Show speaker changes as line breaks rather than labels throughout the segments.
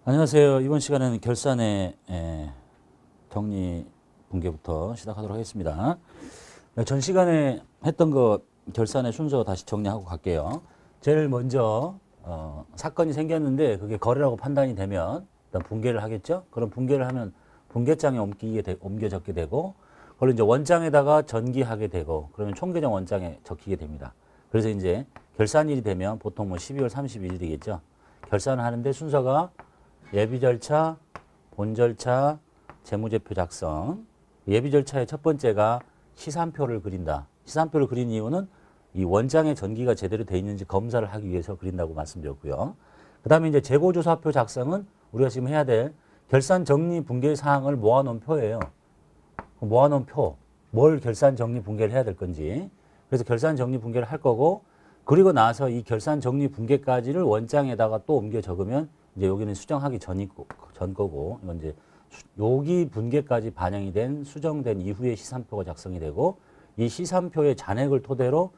안녕하세요. 이번 시간에는 결산의 정리 붕괴부터 시작하도록 하겠습니다. 전 시간에 했던 거 결산의 순서 다시 정리하고 갈게요. 제일 먼저 사건이 생겼는데 그게 거래라고 판단이 되면 일단 붕괴를 하겠죠. 그럼 붕괴를 하면 붕괴장에 옮겨 적게 되고 그걸 이제 원장에다가 전기하게 되고 그러면 총계정 원장에 적히게 됩니다. 그래서 이제 결산일이 되면 보통 뭐 12월 31일이겠죠. 결산을 하는데 순서가 예비 절차, 본 절차, 재무제표 작성. 예비 절차의 첫 번째가 시산표를 그린다. 시산표를 그린 이유는 이 원장의 전기가 제대로 돼 있는지 검사를 하기 위해서 그린다고 말씀드렸고요. 그 다음에 이제 재고조사표 작성은 우리가 지금 해야 될 결산 정리 붕괴 사항을 모아놓은 표예요. 모아놓은 표. 뭘 결산 정리 붕괴를 해야 될 건지. 그래서 결산 정리 붕괴를 할 거고 그리고 나서 이 결산 정리 붕괴까지를 원장에다가 또 옮겨 적으면 이제 여기는 수정하기 전 거고, 이건 이제 여기 분계까지 반영이 된 수정된 이후에 시산표가 작성이 되고, 이 시산표의 잔액을 토대로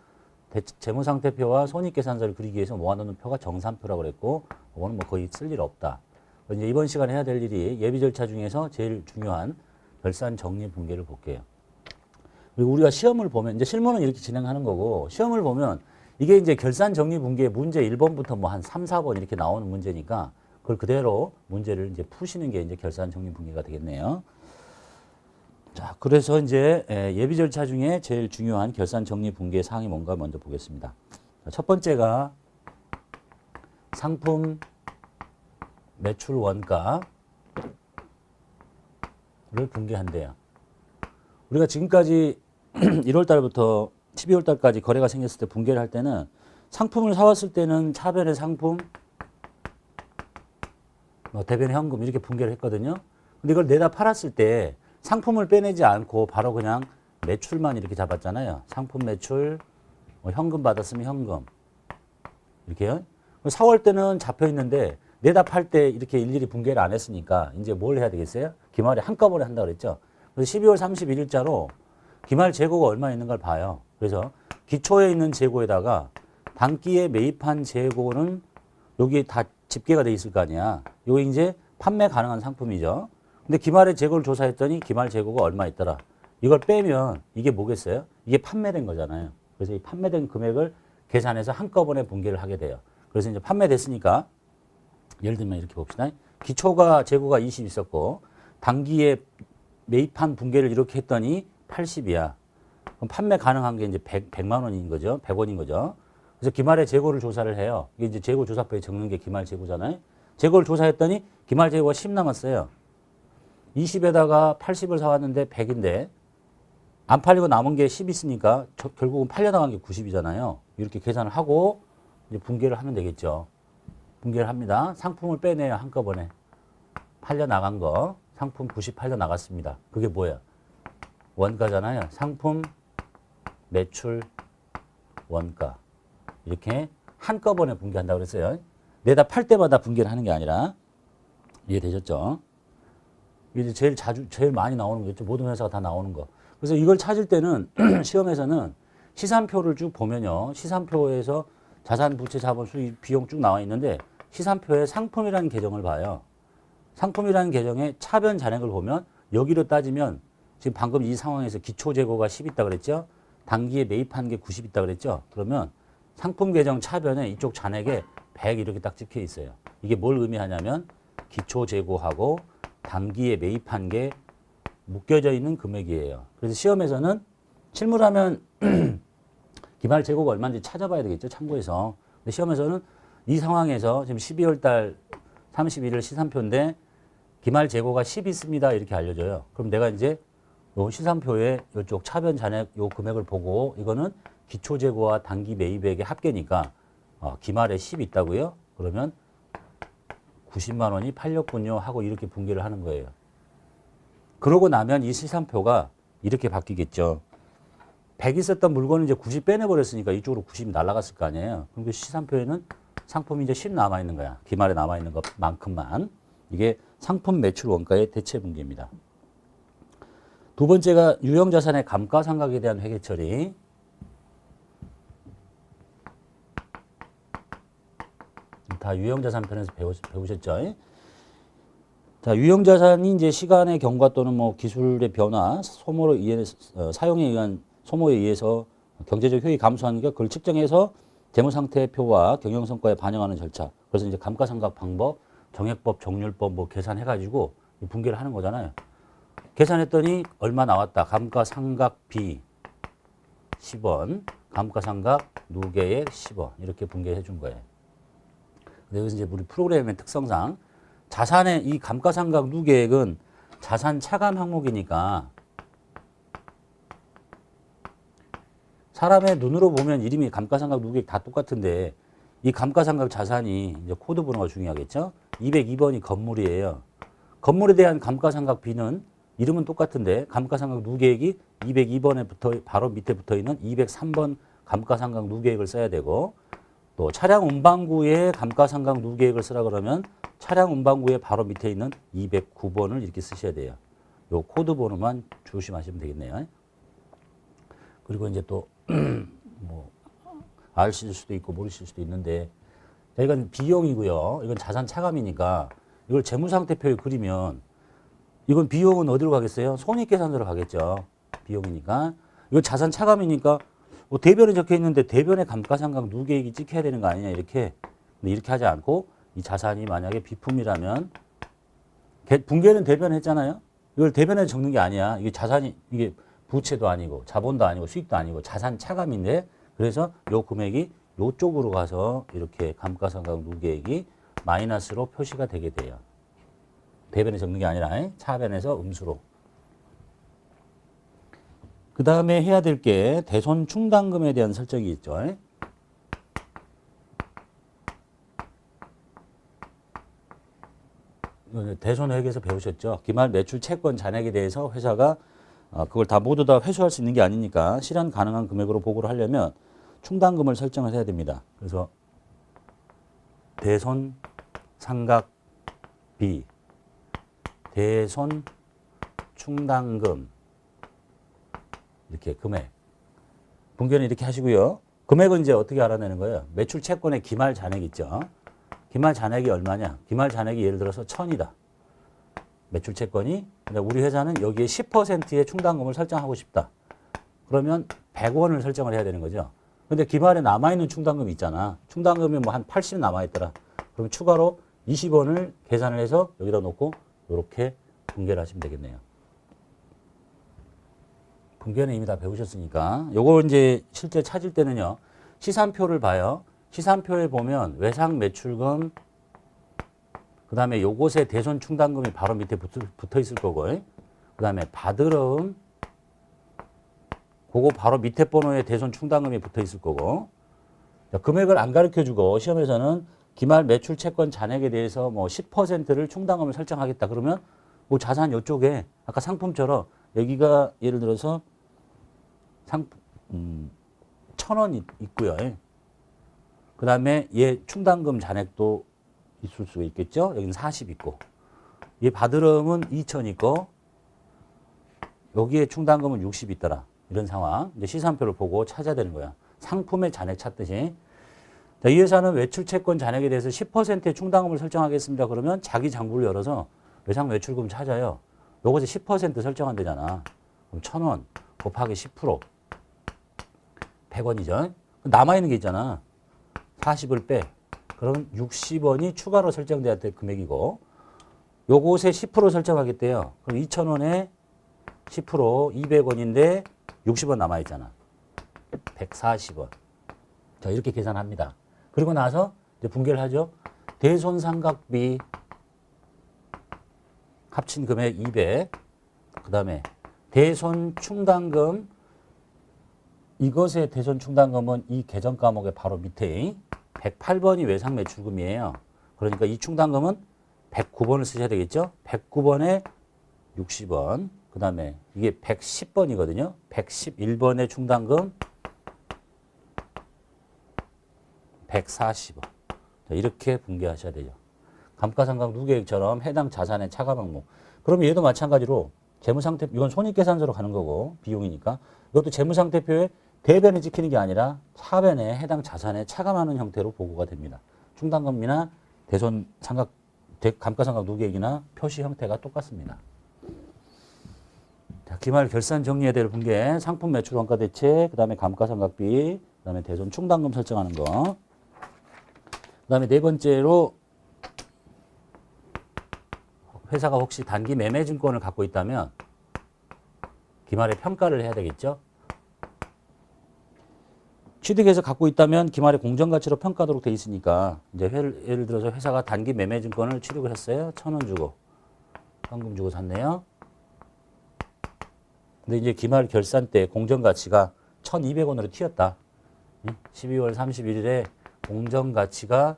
재무상태표와 손익계산서를 그리기 위해서 모아놓는 표가 정산표라고 그랬고, 이거는 뭐 거의 쓸 일 없다. 이제 이번 시간에 해야 될 일이 예비 절차 중에서 제일 중요한 결산 정리 분계를 볼게요. 그리고 우리가 시험을 보면, 이제 실무는 이렇게 진행하는 거고, 시험을 보면 이게 이제 결산 정리 분계 문제 1번부터 뭐 한 3, 4번 이렇게 나오는 문제니까 그걸 그대로 문제를 이제 푸시는 게 이제 결산 정리 분계가 되겠네요. 자, 그래서 이제 예비 절차 중에 제일 중요한 결산 정리 분계 사항이 뭔가 먼저 보겠습니다. 첫 번째가 상품 매출 원가를 분계한대요. 우리가 지금까지 1월 달부터 12월 달까지 거래가 생겼을 때 분계를 할 때는 상품을 사왔을 때는 차변의 상품, 대변의 현금 이렇게 분계를 했거든요. 근데 이걸 내다 팔았을 때 상품을 빼내지 않고 바로 그냥 매출만 이렇게 잡았잖아요. 상품 매출, 현금 받았으면 현금. 이렇게요. 4월 때는 잡혀 있는데 내다 팔 때 이렇게 일일이 분계를 안 했으니까 이제 뭘 해야 되겠어요? 기말에 한꺼번에 한다고 그랬죠. 그래서 12월 31일자로 기말 재고가 얼마 있는 걸 봐요. 그래서 기초에 있는 재고에다가 단기에 매입한 재고는 여기 다 집계가 돼 있을 거 아니야. 이거 이제 판매 가능한 상품이죠. 근데 기말의 재고를 조사했더니 기말 재고가 얼마 있더라. 이걸 빼면 이게 뭐겠어요? 이게 판매된 거잖아요. 그래서 이 판매된 금액을 계산해서 한꺼번에 분계를 하게 돼요. 그래서 이제 판매됐으니까 예를 들면 이렇게 봅시다. 기초가 재고가 20 있었고 단기에 매입한 분계를 이렇게 했더니 80이야. 그럼 판매 가능한 게 이제 100만 원인 거죠. 100원인 거죠. 그래서 기말의 재고를 조사를 해요. 이게 이제 재고 조사표에 적는 게 기말 재고잖아요. 재고를 조사했더니 기말 재고가 10 남았어요. 20에다가 80을 사왔는데 100인데 안 팔리고 남은 게 10 있으니까 결국은 팔려나간 게 90이잖아요. 이렇게 계산을 하고 이제 분계를 하면 되겠죠. 분계를 합니다. 상품을 빼내요. 한꺼번에. 팔려나간 거. 상품 90 팔려나갔습니다. 그게 뭐야? 원가잖아요. 상품 매출 원가. 이렇게 한꺼번에 분계한다고 그랬어요. 내다 팔 때마다 분계를 하는 게 아니라. 이해되셨죠? 이게 제일 많이 나오는 거겠죠. 모든 회사가 다 나오는 거. 그래서 이걸 찾을 때는 시험에서는 시산표를 쭉 보면요. 시산표에서 자산, 부채, 자본, 수익, 비용 쭉 나와 있는데 시산표에 상품이라는 계정을 봐요. 상품이라는 계정에 차변 잔액을 보면 여기로 따지면 지금 방금 이 상황에서 기초 재고가 10 있다 그랬죠. 단기에 매입한 게 90 있다 그랬죠. 그러면 상품 계정 차변에 이쪽 잔액에 100 이렇게 딱 찍혀 있어요. 이게 뭘 의미하냐면 기초 재고하고 단기에 매입한 게 묶여져 있는 금액이에요. 그래서 시험에서는 실무라면 기말 재고가 얼마인지 찾아봐야 되겠죠. 참고해서. 근데 시험에서는 이 상황에서 지금 12월 달 31일 시산표인데 기말 재고가 10 있습니다. 이렇게 알려줘요. 그럼 내가 이제 요 시산표에 이쪽 차변 잔액 요 금액을 보고 이거는 기초 재고와 단기 매입액의 합계니까 기말에 10 있다고요? 그러면 90만 원이 팔렸군요 하고 이렇게 분계를 하는 거예요. 그러고 나면 이 시산표가 이렇게 바뀌겠죠. 100 있었던 물건을 이제 90 빼내버렸으니까 이쪽으로 90이 날아갔을 거 아니에요. 그럼 그 시산표에는 상품이 이제 10 남아있는 거야. 기말에 남아있는 것만큼만. 이게 상품 매출 원가의 대체 분기입니다. 두 번째가 유형자산의 감가상각에 대한 회계 처리. 다 유형자산 편에서 배우셨죠? 자, 유형자산이 이제 시간의 경과 또는 뭐 기술의 변화, 소모로 사용에 의한 소모에 의해서 경제적 효익이 감소하니까 그걸 측정해서 재무상태표와 경영성과에 반영하는 절차. 그래서 이제 감가상각 방법, 정액법, 정률법 뭐 계산해가지고 분개를 하는 거잖아요. 계산했더니 얼마 나왔다. 감가상각비 10원, 감가상각 누계액 10원 이렇게 분개해 준 거예요. 여기서 이제 우리 프로그램의 특성상 자산의 이 감가상각 누계액은 자산 차감 항목이니까 사람의 눈으로 보면 이름이 감가상각 누계액 다 똑같은데 이 감가상각 자산이 이제 코드 번호가 중요하겠죠. 202번이 건물이에요. 건물에 대한 감가상각비는 이름은 똑같은데 감가상각 누계액이 202번에 바로 밑에 붙어 있는 203번 감가상각 누계액을 써야 되고 또 차량 운반구에 감가상각 누계액을 쓰라 그러면 차량 운반구에 바로 밑에 있는 209번을 이렇게 쓰셔야 돼요. 요 코드 번호만 조심하시면 되겠네요. 그리고 이제 또 뭐 아실 수도 있고 모르실 수도 있는데 이건 비용이고요. 이건 자산 차감이니까 이걸 재무상태표에 그리면 이건 비용은 어디로 가겠어요? 손익계산서로 가겠죠. 비용이니까. 이건 자산 차감이니까 뭐 대변에 적혀 있는데 대변에 감가상각 누계액이 찍혀야 되는 거 아니냐 이렇게. 근데 이렇게 하지 않고 이 자산이 만약에 비품이라면 분계는 대변에 했잖아요. 이걸 대변에 적는 게 아니야. 이게 자산이 이게 부채도 아니고 자본도 아니고 수익도 아니고 자산 차감인데 그래서 요 금액이 요쪽으로 가서 이렇게 감가상각 누계액이 마이너스로 표시가 되게 돼요. 대변에 적는 게 아니라 차변에서 음수로. 그 다음에 해야 될 게 대손 충당금에 대한 설정이 있죠. 대손회계에서 배우셨죠. 기말 매출 채권 잔액에 대해서 회사가 그걸 다 모두 다 회수할 수 있는 게 아니니까 실현 가능한 금액으로 보고를 하려면 충당금을 설정을 해야 됩니다. 그래서 대손 상각비, 대손 충당금 이렇게 금액 분개는 이렇게 하시고요. 금액은 이제 어떻게 알아내는 거예요? 매출 채권의 기말 잔액 있죠. 기말 잔액이 얼마냐? 기말 잔액이 예를 들어서 1000이다. 매출 채권이. 근데 우리 회사는 여기에 10%의 충당금을 설정하고 싶다. 그러면 100원을 설정을 해야 되는 거죠. 근데 기말에 남아있는 충당금이 있잖아. 충당금이 뭐 한 80 남아있더라. 그럼 추가로 20원을 계산을 해서 여기다 놓고 이렇게 분개를 하시면 되겠네요. 분개는 이미 다 배우셨으니까 요거 이제 실제 찾을 때는요. 시산표를 봐요. 시산표에 보면 외상 매출금 그 다음에 요것에 대손 충당금이 바로 밑에 붙어 있을 거고 그 다음에 받으러움 그거 바로 밑에 번호에 대손 충당금이 붙어 있을 거고 자, 금액을 안 가르쳐주고 시험에서는 기말 매출 채권 잔액에 대해서 뭐 10%를 충당금을 설정하겠다 그러면 뭐 자산 요쪽에 아까 상품처럼 여기가 예를 들어서 상품 1000원 있고요. 그 다음에 얘 충당금 잔액도 있을 수 있겠죠. 여기는 40 있고 얘 받으러움은 2000 있고 여기에 충당금은 60 있더라. 이런 상황. 이제 시산표를 보고 찾아야 되는 거야. 상품의 잔액 찾듯이. 자, 이 회사는 외출 채권 잔액에 대해서 10%의 충당금을 설정하겠습니다. 그러면 자기 장부를 열어서 외상 매출금 찾아요. 요것에 10% 설정한대잖아. 그럼 1000원 곱하기 10% 100원이죠. 남아있는 게 있잖아. 40을 빼. 그럼 60원이 추가로 설정돼야 될 금액이고 요것에 10% 설정하겠대요. 그럼 2,000원에 10% 200원인데 60원 남아있잖아. 140원. 자, 이렇게 계산합니다. 그리고 나서 이제 분개를 하죠. 대손상각비 합친 금액 200. 그 다음에 대손 충당금 이것의 대손 충당금은 이 계정 과목의 바로 밑에 108번이 외상 매출금이에요. 그러니까 이 충당금은 109번을 쓰셔야 되겠죠. 109번에 60원. 그 다음에 이게 110번이거든요. 111번의 충당금 140원. 자, 이렇게 분개하셔야 돼요. 감가상각 누계액처럼 해당 자산의 차감 항목. 그럼 얘도 마찬가지로 재무상태, 이건 손익계산서로 가는 거고 비용이니까 이것도 재무상태표에 대변이 찍히는 게 아니라 하변에 해당 자산에 차감하는 형태로 보고가 됩니다. 충당금이나 대손 상각, 감가상각 누계액이나 표시 형태가 똑같습니다. 자, 기말 결산 정리해야 될 분계, 상품 매출 원가 대책, 그 다음에 감가상각비, 그 다음에 대손 충당금 설정하는 거. 그 다음에 네 번째로 회사가 혹시 단기 매매증권을 갖고 있다면 기말에 평가를 해야 되겠죠. 취득해서 갖고 있다면 기말에 공정가치로 평가하도록 돼 있으니까 이제 예를 들어서 회사가 단기 매매증권을 취득을 했어요. 1,000원 주고 현금 주고 샀네요. 근데 이제 기말 결산 때 공정가치가 1,200원으로 튀었다. 12월 31일에 공정가치가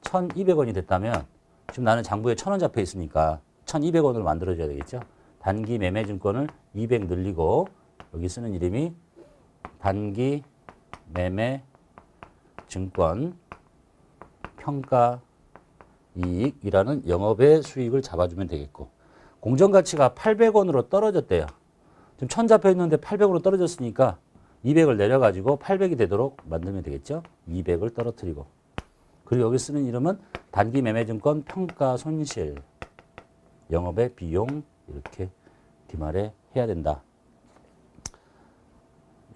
1,200원이 됐다면 지금 나는 장부에 1,000원 잡혀 있으니까 1,200원으로 만들어줘야 되겠죠. 단기 매매증권을 200 늘리고 여기 쓰는 이름이 단기 매매증권 평가이익이라는 영업의 수익을 잡아주면 되겠고, 공정가치가 800원으로 떨어졌대요. 지금 1,000 잡혀 있는데 800으로 떨어졌으니까 200을 내려가지고 800이 되도록 만들면 되겠죠. 200을 떨어뜨리고. 그리고 여기 쓰는 이름은 단기 매매증권 평가 손실, 영업의 비용 이렇게 기말에 해야 된다.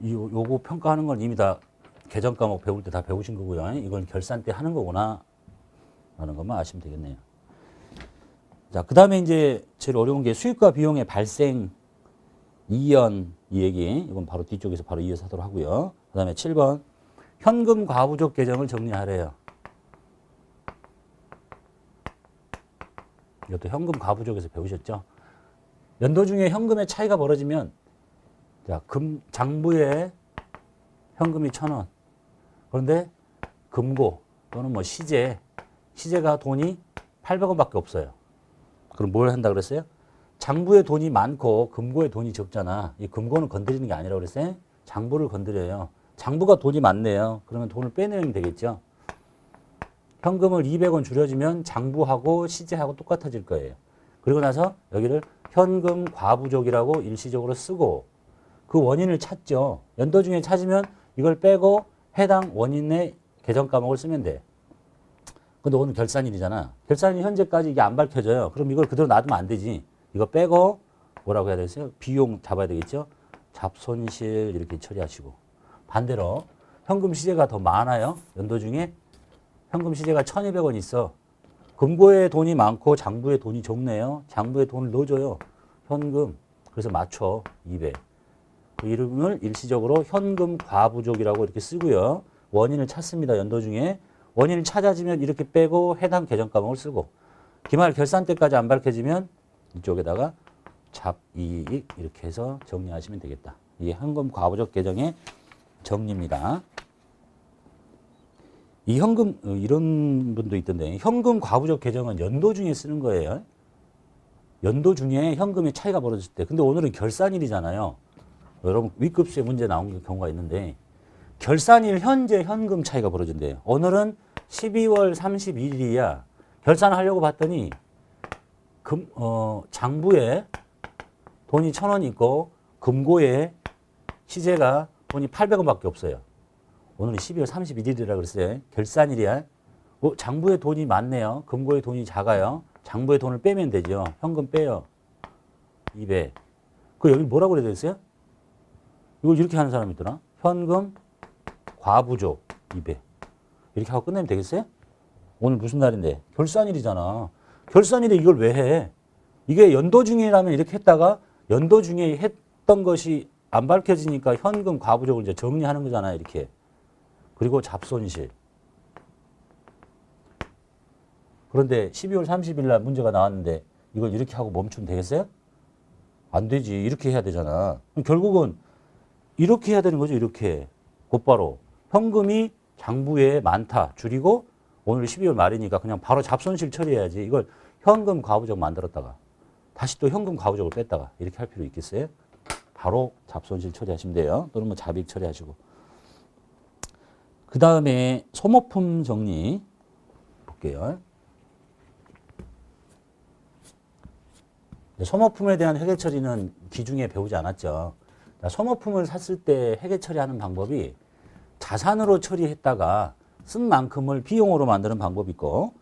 요거 평가하는 건 이미 다 계정 과목 배울 때 다 배우신 거고요. 이건 결산 때 하는 거구나 라는 것만 아시면 되겠네요. 자, 그 다음에 이제 제일 어려운 게 수익과 비용의 발생 이연 이 얘기. 이건 바로 뒤쪽에서 바로 이어서 하도록 하고요. 그 다음에 7번 현금 과부족 계정을 정리하래요. 이것도 현금 과부족에서 배우셨죠? 연도 중에 현금의 차이가 벌어지면 자, 장부에 현금이 1,000원. 그런데 금고 또는 뭐 시제가 돈이 800원밖에 없어요. 그럼 뭘 한다 그랬어요? 장부에 돈이 많고 금고에 돈이 적잖아. 이 금고는 건드리는 게 아니라고 그랬어요? 장부를 건드려요. 장부가 돈이 많네요. 그러면 돈을 빼내면 되겠죠. 현금을 200원 줄여주면 장부하고 시제하고 똑같아질 거예요. 그리고 나서 여기를 현금 과부족이라고 일시적으로 쓰고 그 원인을 찾죠. 연도 중에 찾으면 이걸 빼고 해당 원인의 계정 과목을 쓰면 돼. 근데 오늘 결산일이잖아. 결산일 현재까지 이게 안 밝혀져요. 그럼 이걸 그대로 놔두면 안 되지. 이거 빼고 뭐라고 해야 되겠어요? 비용 잡아야 되겠죠. 잡손실 이렇게 처리하시고. 반대로 현금 시제가 더 많아요. 연도 중에 현금 시제가 1,200원 있어. 금고에 돈이 많고 장부에 돈이 적네요. 장부에 돈을 넣어줘요. 현금. 그래서 맞춰 200. 그 이름을 일시적으로 현금 과부족이라고 이렇게 쓰고요. 원인을 찾습니다. 연도 중에. 원인을 찾아지면 이렇게 빼고 해당 계정 과목을 쓰고, 기말 결산 때까지 안 밝혀지면 이쪽에다가 잡이익 이렇게 해서 정리하시면 되겠다. 이게 현금 과부족 계정의 정리입니다. 이 현금, 이런 분도 있던데, 현금 과부족 계정은 연도 중에 쓰는 거예요. 연도 중에 현금의 차이가 벌어질 때. 근데 오늘은 결산일이잖아요. 여러분 윗급수에 문제 나온 경우가 있는데, 결산일 현재 현금 차이가 벌어진대요. 오늘은 12월 31일이야. 결산하려고 봤더니 장부에 돈이 1,000원 있고 금고에 시제가 돈이 800원밖에 없어요. 오늘은 12월 31일이라 그랬어요. 결산일이야. 장부에 돈이 많네요. 금고에 돈이 작아요. 장부에 돈을 빼면 되죠. 현금 빼요. 200. 그 여기 뭐라고 그래야 되겠어요? 이걸 이렇게 하는 사람이 있더라. 현금 과부족 200. 이렇게 하고 끝내면 되겠어요? 오늘 무슨 날인데? 결산일이잖아. 결산일에 이걸 왜 해? 이게 연도 중이라면 이렇게 했다가 연도 중에 했던 것이 안 밝혀지니까 현금 과부족을 이제 정리하는 거잖아요. 이렇게. 그리고 잡손실. 그런데 12월 30일 날 문제가 나왔는데 이걸 이렇게 하고 멈추면 되겠어요? 안 되지. 이렇게 해야 되잖아. 결국은 이렇게 해야 되는 거죠. 이렇게. 곧바로. 현금이 장부에 많다. 줄이고 오늘 12월 말이니까 그냥 바로 잡손실 처리해야지. 이걸 현금 과부족 만들었다가 다시 또 현금 과부족을 뺐다가 이렇게 할 필요 있겠어요? 바로 잡손실 처리하시면 돼요. 또는 뭐 잡이익 처리하시고. 그 다음에 소모품 정리 볼게요. 소모품에 대한 회계 처리는 기중에 배우지 않았죠. 소모품을 샀을 때 회계 처리하는 방법이 자산으로 처리했다가 쓴 만큼을 비용으로 만드는 방법이 있고,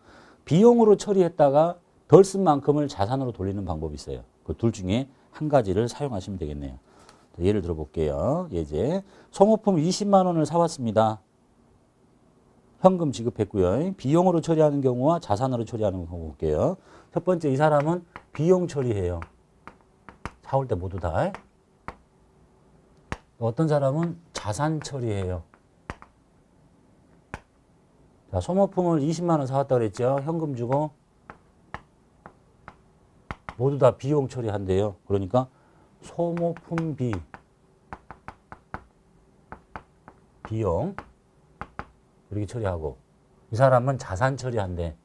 비용으로 처리했다가 덜 쓴 만큼을 자산으로 돌리는 방법이 있어요. 그 둘 중에 한 가지를 사용하시면 되겠네요. 예를 들어 볼게요. 예제. 소모품 20만 원을 사왔습니다. 현금 지급했고요. 비용으로 처리하는 경우와 자산으로 처리하는 경우 볼게요. 첫 번째, 이 사람은 비용 처리해요. 사올 때 모두 다. 어떤 사람은 자산 처리해요. 자, 소모품을 20만 원 사왔다고 그랬죠. 현금 주고 모두 다 비용 처리한대요. 그러니까 소모품비 비용 이렇게 처리하고, 이 사람은 자산 처리한대.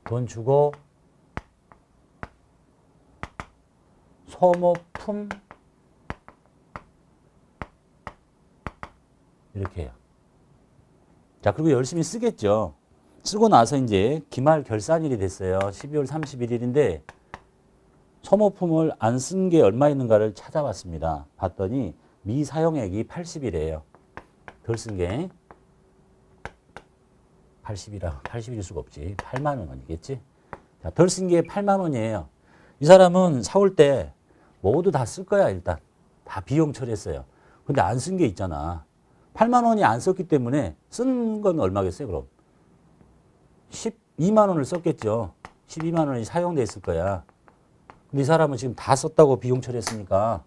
돈 주고 소모품 이렇게 해요. 자, 그리고 열심히 쓰겠죠. 쓰고 나서 이제 기말 결산일이 됐어요. 12월 31일인데 소모품을 안 쓴 게 얼마 있는가를 찾아봤습니다. 봤더니 미사용액이 80이래요. 덜 쓴 게 80일 수가 없지. 8만 원이겠지. 자, 덜 쓴 게 8만 원이에요. 이 사람은 사올 때 모두 다 쓸 거야. 일단 다 비용 처리했어요. 근데 안 쓴 게 있잖아. 8만 원이 안 썼기 때문에 쓴 건 얼마겠어요? 그럼 12만 원을 썼겠죠. 12만 원이 사용돼 있을 거야. 근데 이 사람은 지금 다 썼다고 비용 처리했으니까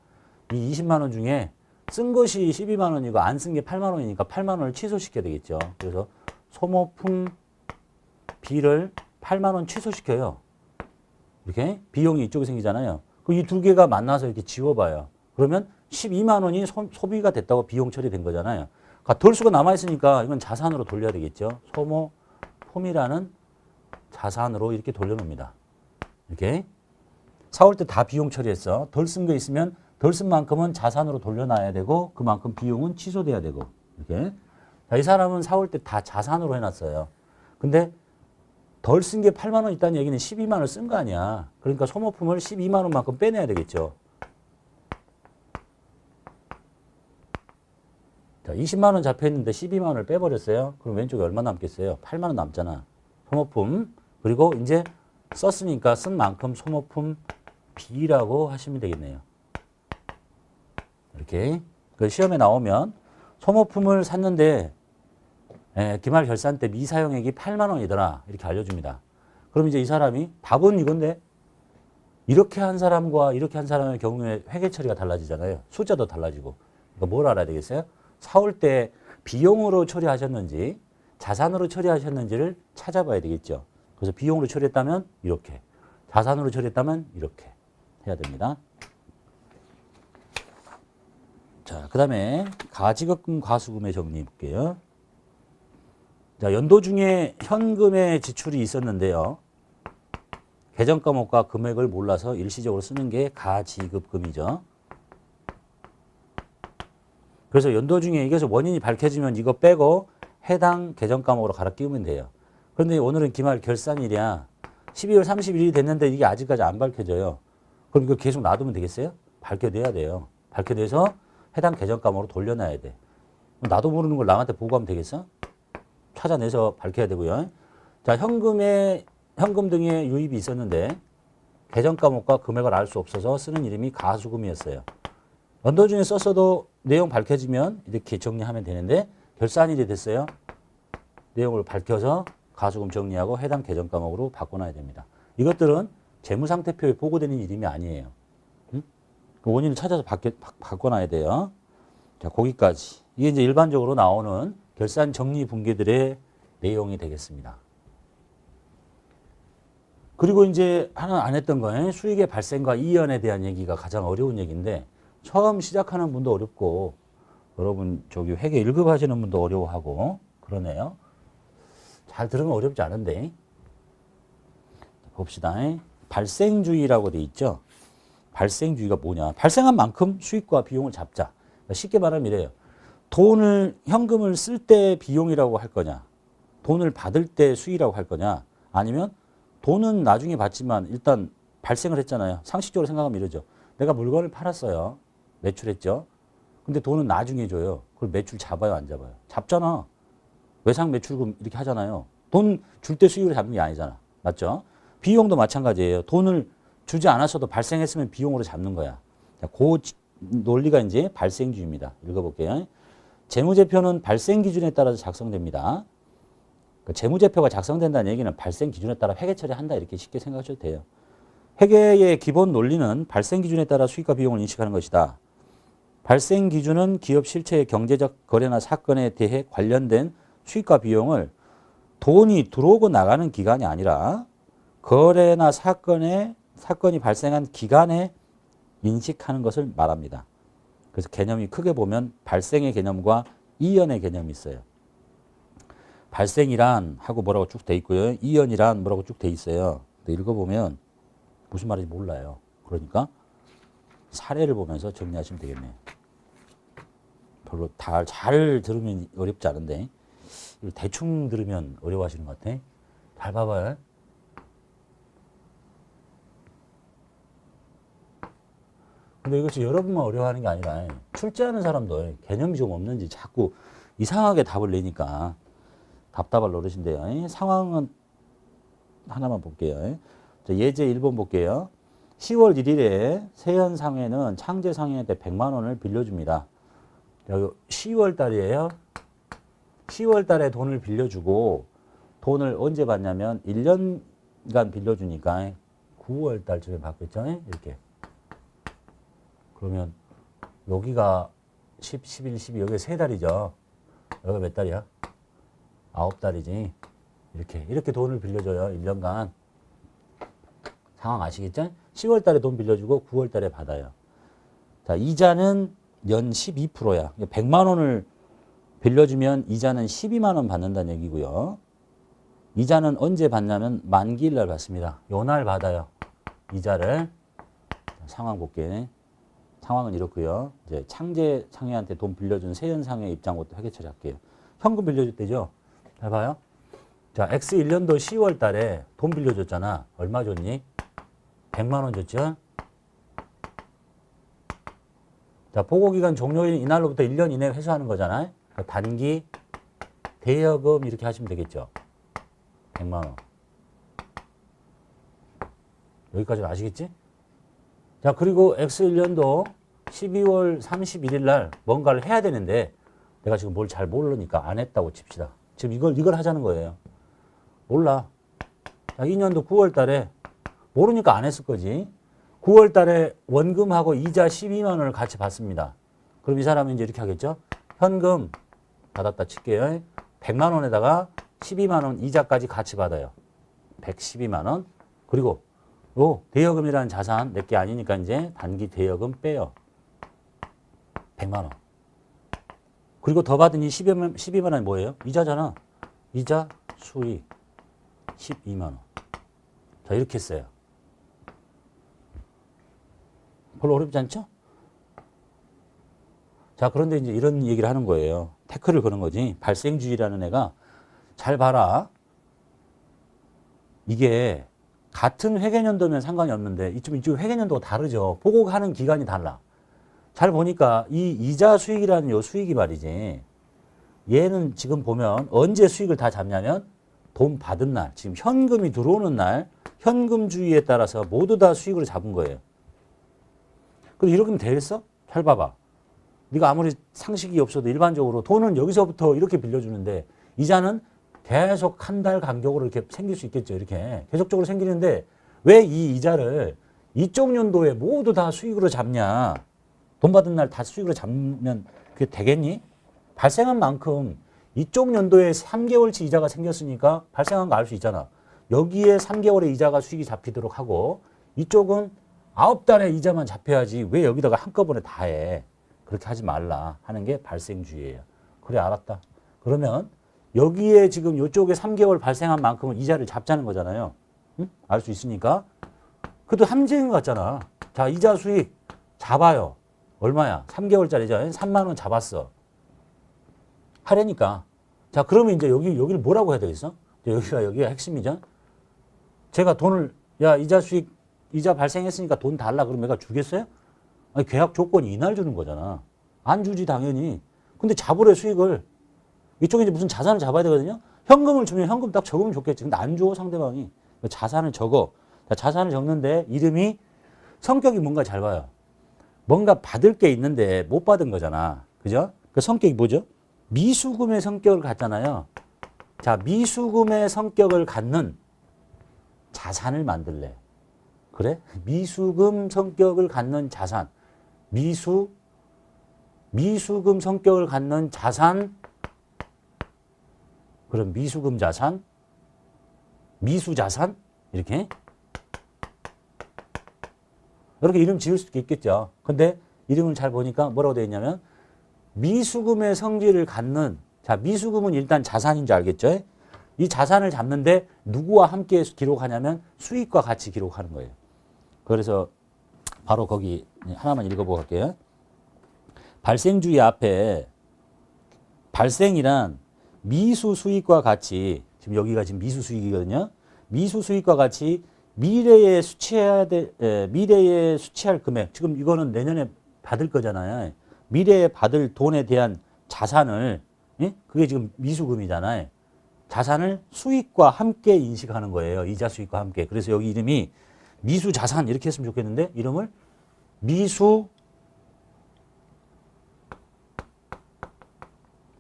이 20만 원 중에 쓴 것이 12만 원이고 안 쓴 게 8만 원이니까 8만 원을 취소시켜야 되겠죠. 그래서 소모품 B를 8만 원 취소시켜요. 이렇게 비용이 이쪽에 생기잖아요. 이 두 개가 만나서 이렇게 지워봐요. 그러면 12만 원이 소비가 됐다고 비용 처리된 거잖아요. 그러니까 덜수가 남아있으니까 이건 자산으로 돌려야 되겠죠. 소모품이라는 자산으로 이렇게 돌려놓습니다. 이렇게. 사올 때 다 비용 처리했어. 덜 쓴 거 있으면 덜 쓴 만큼은 자산으로 돌려놔야 되고 그만큼 비용은 취소돼야 되고. 이렇게. 자, 이 사람은 사올 때 다 자산으로 해놨어요. 근데 덜 쓴 게 8만 원 있다는 얘기는 12만 원을 쓴 거 아니야. 그러니까 소모품을 12만 원만큼 빼내야 되겠죠. 자, 20만 원 잡혀있는데 12만 원을 빼버렸어요. 그럼 왼쪽에 얼마 남겠어요? 8만 원 남잖아. 소모품. 그리고 이제 썼으니까 쓴 만큼 소모품 B라고 하시면 되겠네요. 이렇게. 그 시험에 나오면 소모품을 샀는데 기말 결산 때 미사용액이 8만 원이더라. 이렇게 알려줍니다. 그럼 이제 이 사람이 답은 이건데 이렇게 한 사람과 이렇게 한 사람의 경우에 회계 처리가 달라지잖아요. 숫자도 달라지고. 그러니까 뭘 알아야 되겠어요? 사올 때 비용으로 처리하셨는지 자산으로 처리하셨는지를 찾아봐야 되겠죠. 그래서 비용으로 처리했다면 이렇게, 자산으로 처리했다면 이렇게 해야 됩니다. 자, 그 다음에 가지급금 과수금의 정리 볼게요. 자, 연도 중에 현금의 지출이 있었는데요. 계정 과목과 금액을 몰라서 일시적으로 쓰는 게 가지급금이죠. 그래서 연도 중에 이게 원인이 밝혀지면 이거 빼고 해당 계정 과목으로 갈아 끼우면 돼요. 그런데 오늘은 기말 결산일이야. 12월 31일이 됐는데 이게 아직까지 안 밝혀져요. 그럼 이거 계속 놔두면 되겠어요? 밝혀내야 돼요. 밝혀내서 해당 계정 과목으로 돌려놔야 돼. 나도 모르는 걸 남한테 보고하면 되겠어? 찾아내서 밝혀야 되고요. 자, 현금 등의 유입이 있었는데 계정 과목과 금액을 알 수 없어서 쓰는 이름이 가수금이었어요. 연도 중에 썼어도 내용 밝혀지면 이렇게 정리하면 되는데 결산일이 됐어요. 내용을 밝혀서 가수금 정리하고 해당 계정 과목으로 바꿔놔야 됩니다. 이것들은 재무상태표에 보고되는 이름이 아니에요. 응? 그 원인을 찾아서 바꿔놔야 돼요. 자, 거기까지. 이게 이제 일반적으로 나오는 결산 정리 분기들의 내용이 되겠습니다. 그리고 이제 하나 안 했던 거예요. 수익의 발생과 이연에 대한 얘기가 가장 어려운 얘기인데 처음 시작하는 분도 어렵고 여러분 저기 회계 1급 하시는 분도 어려워하고 그러네요. 잘 들으면 어렵지 않은데 봅시다. 발생주의라고 돼 있죠. 발생주의가 뭐냐. 발생한 만큼 수익과 비용을 잡자. 쉽게 말하면 이래요. 현금을 쓸 때 비용이라고 할 거냐, 돈을 받을 때 수익이라고 할 거냐, 아니면 돈은 나중에 받지만 일단 발생을 했잖아요. 상식적으로 생각하면 이러죠. 내가 물건을 팔았어요. 매출했죠. 근데 돈은 나중에 줘요. 그걸 매출 잡아요, 안 잡아요? 잡잖아. 외상 매출금 이렇게 하잖아요. 돈 줄 때 수익을 잡는 게 아니잖아. 맞죠? 비용도 마찬가지예요. 돈을 주지 않았어도 발생했으면 비용으로 잡는 거야. 자, 그 논리가 이제 발생주의입니다. 읽어볼게요. 재무제표는 발생 기준에 따라서 작성됩니다. 재무제표가 작성된다는 얘기는 발생 기준에 따라 회계 처리한다 이렇게 쉽게 생각하셔도 돼요. 회계의 기본 논리는 발생 기준에 따라 수익과 비용을 인식하는 것이다. 발생 기준은 기업 실체의 경제적 거래나 사건에 대해 관련된 수익과 비용을 돈이 들어오고 나가는 기간이 아니라 거래나 사건이 발생한 기간에 인식하는 것을 말합니다. 그래서 개념이 크게 보면 발생의 개념과 이연의 개념이 있어요. 발생이란 하고 뭐라고 쭉 돼 있고요. 이연이란 뭐라고 쭉 돼 있어요. 읽어보면 무슨 말인지 몰라요. 그러니까 사례를 보면서 정리하시면 되겠네요. 별로 잘 들으면 어렵지 않은데 대충 들으면 어려워하시는 것 같아. 잘 봐봐요. 근데 이것이 여러분만 어려워하는 게 아니라 출제하는 사람도 개념이 좀 없는지 자꾸 이상하게 답을 내니까 답답할 노릇인데요. 상황은 하나만 볼게요. 예제 1번 볼게요. 10월 1일에 세현상회는 창제상회한테 100만 원을 빌려줍니다. 10월 달이에요. 10월 달에 돈을 빌려주고 돈을 언제 받냐면 1년간 빌려주니까 9월 달쯤에 받겠죠. 이렇게. 그러면 여기가 10, 11, 12 여기가 3달이죠. 여기가 몇 달이야? 9달이지. 이렇게 돈을 빌려줘요. 1년간. 상황 아시겠죠? 10월 달에 돈 빌려주고 9월 달에 받아요. 자, 이자는 연 12%야. 100만 원을 빌려주면 이자는 12만 원 받는다는 얘기고요. 이자는 언제 받냐면 만기일 날 받습니다. 요 날 받아요. 이자를. 상황 볼게요. 상황은 이렇고요. 이제 창제상회한테 돈 빌려준 세현상회 입장부터 회계 처리할게요. 현금 빌려줬대죠? 잘 봐요. 자, X 1년도 10월 달에 돈 빌려줬잖아. 얼마 줬니? 100만 원 줬죠? 자, 보고기간 종료일 이날로부터 1년 이내에 회수하는 거잖아요. 그러니까 단기 대여금 이렇게 하시면 되겠죠. 100만 원. 여기까지 아시겠지? 자, 그리고 X 1년도 12월 31일 날 뭔가를 해야 되는데 내가 지금 뭘 잘 모르니까 안 했다고 칩시다. 지금 이걸 하자는 거예요. 몰라. 자, 2년도 9월 달에 모르니까 안 했을 거지. 9월 달에 원금하고 이자 12만 원을 같이 받습니다. 그럼 이 사람은 이제 이렇게 하겠죠. 현금 받았다 칠게요. 100만 원에다가 12만 원 이자까지 같이 받아요. 112만 원. 그리고 대여금이라는 자산 내 게 아니니까 이제 단기 대여금 빼요. 100만 원. 그리고 더 받은 이 12만 원이 뭐예요? 이자잖아. 이자 수익 12만 원. 자, 이렇게 했어요. 별로 어렵지 않죠? 자, 그런데 이제 이런 얘기를 하는 거예요. 태클을 거는 거지. 발생주의라는 애가 잘 봐라. 이게 같은 회계연도면 상관이 없는데 이쪽 회계연도가 다르죠. 보고하는 기간이 달라. 잘 보니까 이 이자 수익이라는 요 수익이 말이지. 얘는 지금 보면 언제 수익을 다 잡냐면 돈 받은 날, 지금 현금이 들어오는 날, 현금주의에 따라서 모두 다 수익을 잡은 거예요. 그럼 이렇게 하면 되겠어? 잘 봐봐. 네가 아무리 상식이 없어도 일반적으로 돈은 여기서부터 이렇게 빌려주는데 이자는 계속 한 달 간격으로 이렇게 생길 수 있겠죠. 이렇게 계속적으로 생기는데 왜 이 이자를 이쪽 연도에 모두 다 수익으로 잡냐. 돈 받은 날 다 수익으로 잡으면 그게 되겠니? 발생한 만큼 이쪽 연도에 3개월치 이자가 생겼으니까 발생한 거 알 수 있잖아. 여기에 3개월의 이자가 수익이 잡히도록 하고 이쪽은 9달의 이자만 잡혀야지 왜 여기다가 한꺼번에 다 해. 그렇게 하지 말라 하는 게 발생주의예요. 그래 알았다. 그러면 여기에 지금 이쪽에 3개월 발생한 만큼은 이자를 잡자는 거잖아요. 응? 알 수 있으니까. 그래도 함정인 것 같잖아. 자, 이자 수익 잡아요. 얼마야? 3개월짜리죠. 3만 원 잡았어. 하려니까. 자, 그러면 이제 여기를 뭐라고 해야 되겠어? 여기가 핵심이죠. 제가 돈을, 야, 이자 발생했으니까 돈 달라. 그러면 내가 주겠어요? 아니, 계약 조건이 이날 주는 거잖아. 안 주지, 당연히. 근데 잡으래, 수익을. 이쪽에 이제 무슨 자산을 잡아야 되거든요. 현금을 주면 현금 딱 적으면 좋겠지. 근데 안 줘, 상대방이. 자산을 적어. 자, 자산을 적는데 이름이 성격이 뭔가 잘 봐요. 뭔가 받을 게 있는데 못 받은 거잖아. 그죠? 그 성격이 뭐죠? 미수금의 성격을 갖잖아요. 자, 미수금의 성격을 갖는 자산을 만들래. 그래? 미수금 성격을 갖는 자산. 미수금 성격을 갖는 자산. 그럼 미수금 자산, 미수자산 이렇게 이름 지을 수도 있겠죠. 근데 이름을 잘 보니까 뭐라고 되어 있냐면 미수금의 성질을 갖는, 자, 미수금은 일단 자산인 줄 알겠죠? 이 자산을 잡는데 누구와 함께 기록하냐면 수익과 같이 기록하는 거예요. 그래서 바로 거기 하나만 읽어보고 갈게요. 발생주의 앞에 발생이란 미수 수익과 같이, 지금 여기가 지금 미수 수익이거든요. 미수 수익과 같이 미래에 수취할 금액, 지금 이거는 내년에 받을 거잖아요. 미래에 받을 돈에 대한 자산을, 예? 그게 지금 미수금이잖아요. 자산을 수익과 함께 인식하는 거예요. 이자 수익과 함께. 그래서 여기 이름이 미수자산 이렇게 했으면 좋겠는데 이름을 미수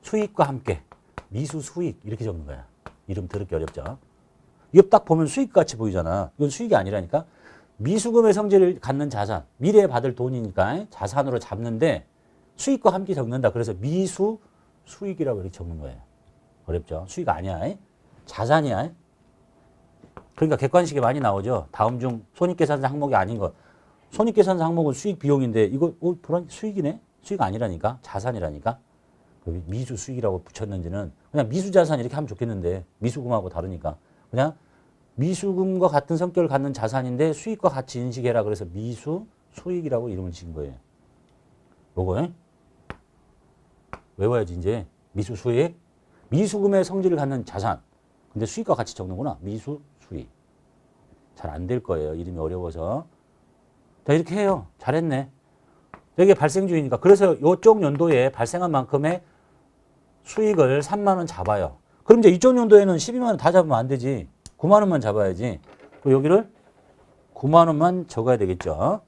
수익과 함께. 미수 수익 이렇게 적는 거야. 이름 들었기 어렵죠. 이거 딱 보면 수익같이 보이잖아. 이건 수익이 아니라니까. 미수금의 성질을 갖는 자산, 미래에 받을 돈이니까 자산으로 잡는데 수익과 함께 적는다. 그래서 미수 수익이라고 이렇게 적는 거예요. 어렵죠. 수익 아니야. 자산이야. 그러니까 객관식에 많이 나오죠. 다음 중 손익계산서 항목이 아닌 것. 손익계산서 항목은 수익 비용인데 이거 수익이네? 수익 아니라니까. 자산이라니까. 미수 수익이라고 붙였는지는 그냥 미수자산 이렇게 하면 좋겠는데 미수금하고 다르니까 그냥 미수금과 같은 성격을 갖는 자산인데 수익과 같이 인식해라. 그래서 미수 수익이라고 이름을 지은 거예요. 요거 외워야지 이제. 미수 수익. 미수금의 성질을 갖는 자산. 근데 수익과 같이 적는구나. 미수 수익. 잘 안 될 거예요. 이름이 어려워서. 자, 이렇게 해요. 잘했네. 이게 발생주의니까. 그래서 이쪽 연도에 발생한 만큼의 수익을 3만 원 잡아요. 그럼 이제 이쪽 연도에는 12만 원 다 잡으면 안 되지. 9만 원만 잡아야지. 그럼 여기를 9만 원만 적어야 되겠죠.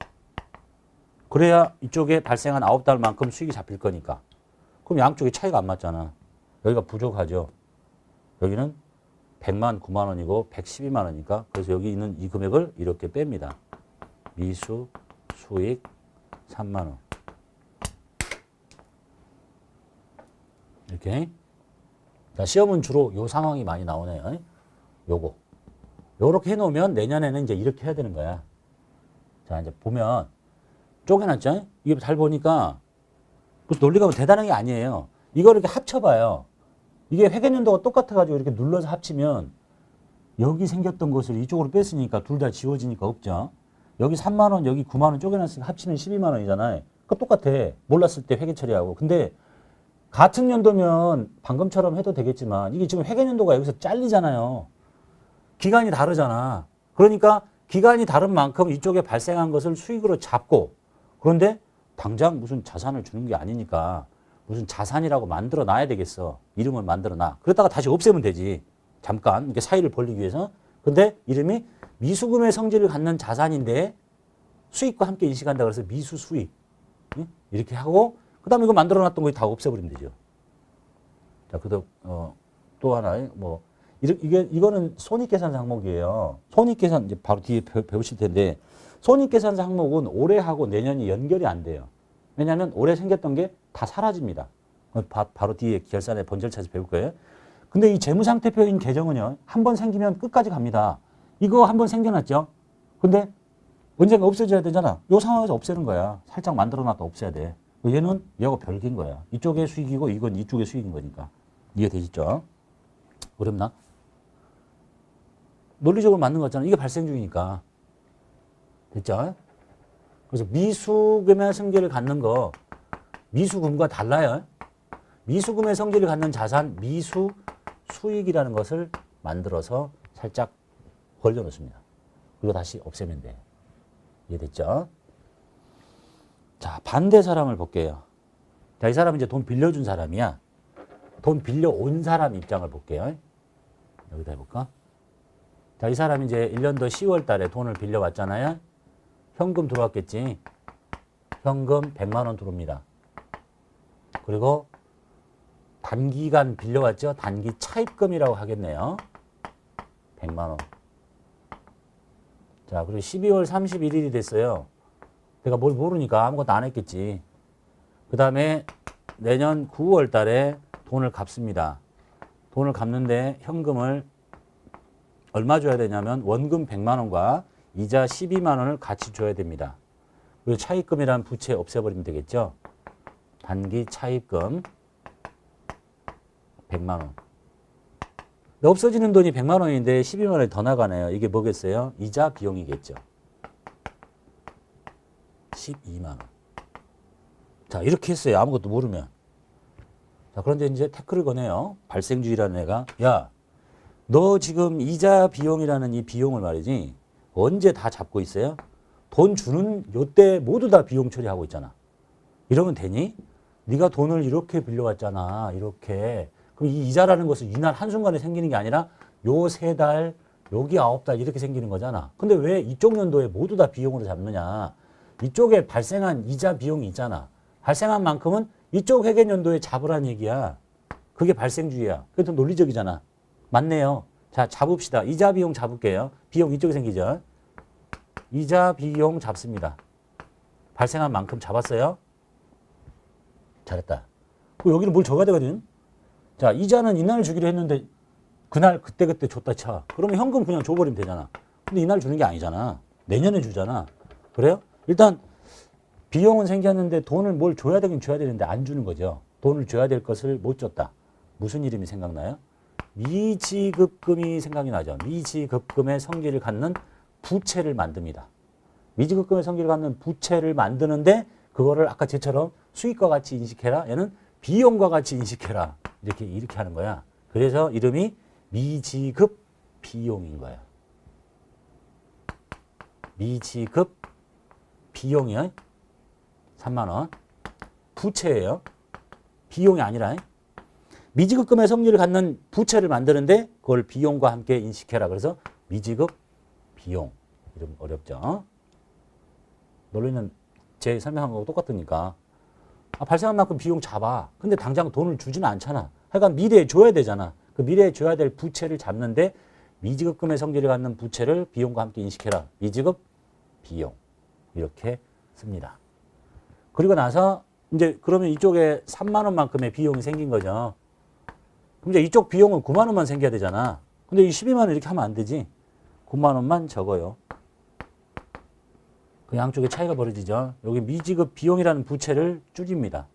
그래야 이쪽에 발생한 9달만큼 수익이 잡힐 거니까. 그럼 양쪽이 차이가 안 맞잖아. 여기가 부족하죠. 여기는 100만 9만 원이고 112만 원이니까. 그래서 여기 있는 이 금액을 이렇게 뺍니다. 미수 수익 3만 원. 이렇게. 자, 시험은 주로 요 상황이 많이 나오네요. 요거. 요렇게 해놓으면 내년에는 이제 이렇게 해야 되는 거야. 자, 이제 보면 쪼개놨죠? 이게 잘 보니까 무슨 논리가 뭐 대단한 게 아니에요. 이걸 이렇게 합쳐봐요. 이게 회계연도가 똑같아가지고 이렇게 눌러서 합치면 여기 생겼던 것을 이쪽으로 뺐으니까 둘 다 지워지니까 없죠. 여기 3만 원, 여기 9만 원 쪼개놨으니까 합치면 12만 원이잖아요. 그거 똑같아. 몰랐을 때 회계 처리하고. 근데 같은 연도면 방금처럼 해도 되겠지만 이게 지금 회계연도가 여기서 잘리잖아요. 기간이 다르잖아. 그러니까 기간이 다른 만큼 이쪽에 발생한 것을 수익으로 잡고, 그런데 당장 무슨 자산을 주는 게 아니니까 무슨 자산이라고 만들어 놔야 되겠어. 이름을 만들어 놔. 그러다가 다시 없애면 되지. 잠깐 이렇게 사이를 벌리기 위해서. 근데 이름이 미수금의 성질을 갖는 자산인데 수익과 함께 인식한다. 그래서 미수 수익. 이렇게 하고 그 다음에 이거 만들어 놨던 거 다 없애버리면 되죠. 자, 또 하나, 이거는 손익계산서 항목이에요. 손익계산, 이제 바로 뒤에 배우실 텐데, 손익계산서 항목은 올해하고 내년이 연결이 안 돼요. 왜냐하면 올해 생겼던 게 다 사라집니다. 바로 뒤에 결산의 번절차에서 배울 거예요. 근데 이 재무상태표인 계정은요, 한 번 생기면 끝까지 갑니다. 이거 한 번 생겨났죠? 근데 언젠가 없어져야 되잖아. 이 상황에서 없애는 거야. 살짝 만들어 놨다 없애야 돼. 얘는 얘하고 별개인 거야. 이쪽의 수익이고 이건 이쪽의 수익인 거니까. 이해되시죠? 어렵나? 논리적으로 맞는 거 같잖아. 이게 발생 중이니까. 됐죠? 그래서 미수금의 승계를 갖는 거, 미수금과 달라요. 미수금의 성질을 갖는 자산 미수 수익이라는 것을 만들어서 살짝 벌려놓습니다. 그리고 다시 없애면 돼. 이해됐죠? 자, 반대 사람을 볼게요. 자, 이 사람은 이제 돈 빌려준 사람이야. 돈 빌려온 사람 입장을 볼게요. 여기다 해볼까? 자, 이 사람이 이제 1년도 10월 달에 돈을 빌려왔잖아요. 현금 들어왔겠지. 현금 100만 원 들어옵니다. 그리고 단기간 빌려왔죠. 단기 차입금이라고 하겠네요. 100만 원. 자, 그리고 12월 31일이 됐어요. 내가 뭘 모르니까 아무것도 안 했겠지. 그 다음에 내년 9월 달에 돈을 갚습니다. 돈을 갚는데 현금을 얼마 줘야 되냐면 원금 100만 원과 이자 12만 원을 같이 줘야 됩니다. 그리고 차입금이란 부채 없애버리면 되겠죠. 단기 차입금 100만 원. 없어지는 돈이 100만 원인데 12만 원이 더 나가네요. 이게 뭐겠어요? 이자 비용이겠죠. 12만 원. 자, 이렇게 했어요. 아무것도 모르면. 자, 그런데 이제 태클을 거네요. 발생주의라는 애가. 야, 너 지금 이자 비용이라는 이 비용을 말이지. 언제 다 잡고 있어요? 돈 주는 요때 모두 다 비용 처리하고 있잖아. 이러면 되니? 네가 돈을 이렇게 빌려왔잖아. 이렇게. 그럼 이 이자라는 것은 이날 한순간에 생기는 게 아니라 요 3달, 여기 9달 이렇게 생기는 거잖아. 근데 왜 이쪽 연도에 모두 다 비용으로 잡느냐? 이쪽에 발생한 이자 비용이 있잖아. 발생한 만큼은 이쪽 회계연도에 잡으란 얘기야. 그게 발생주의야. 그게 더 논리적이잖아. 맞네요. 자, 잡읍시다. 이자 비용 잡을게요. 비용 이쪽에 생기죠. 이자 비용 잡습니다. 발생한 만큼 잡았어요. 잘했다. 여기는 뭘 줘야 되거든. 자, 이자는 이날 주기로 했는데 그날 그때 줬다 쳐. 그러면 현금 그냥 줘버리면 되잖아. 근데 이날 주는 게 아니잖아. 내년에 주잖아. 그래요? 일단 비용은 생겼는데 돈을 뭘 줘야 되긴 줘야 되는데 안 주는 거죠. 돈을 줘야 될 것을 못 줬다. 무슨 이름이 생각나요? 미지급금이 생각이 나죠. 미지급금의 성질을 갖는 부채를 만듭니다. 미지급금의 성질을 갖는 부채를 만드는데 그거를 아까 쟤처럼 수익과 같이 인식해라. 얘는 비용과 같이 인식해라. 이렇게 하는 거야. 그래서 이름이 미지급 비용인 거야. 미지급 비용이요. 3만 원. 부채예요. 비용이 아니라. 미지급금의 성질을 갖는 부채를 만드는데 그걸 비용과 함께 인식해라. 그래서 미지급 비용. 이름 어렵죠. 논리는 제 설명한 거하고 똑같으니까. 발생한 만큼 비용 잡아. 근데 당장 돈을 주지는 않잖아. 하여간 미래에 줘야 되잖아. 그 미래에 줘야 될 부채를 잡는데 미지급금의 성질을 갖는 부채를 비용과 함께 인식해라. 미지급 비용. 이렇게 씁니다. 그리고 나서 이제 그러면 이쪽에 3만 원만큼의 비용이 생긴 거죠. 그럼 이제 이쪽 비용은 9만 원만 생겨야 되잖아. 근데 이 12만 원 이렇게 하면 안 되지. 9만 원만 적어요. 그 양쪽에 차이가 벌어지죠. 여기 미지급 비용이라는 부채를 줄입니다.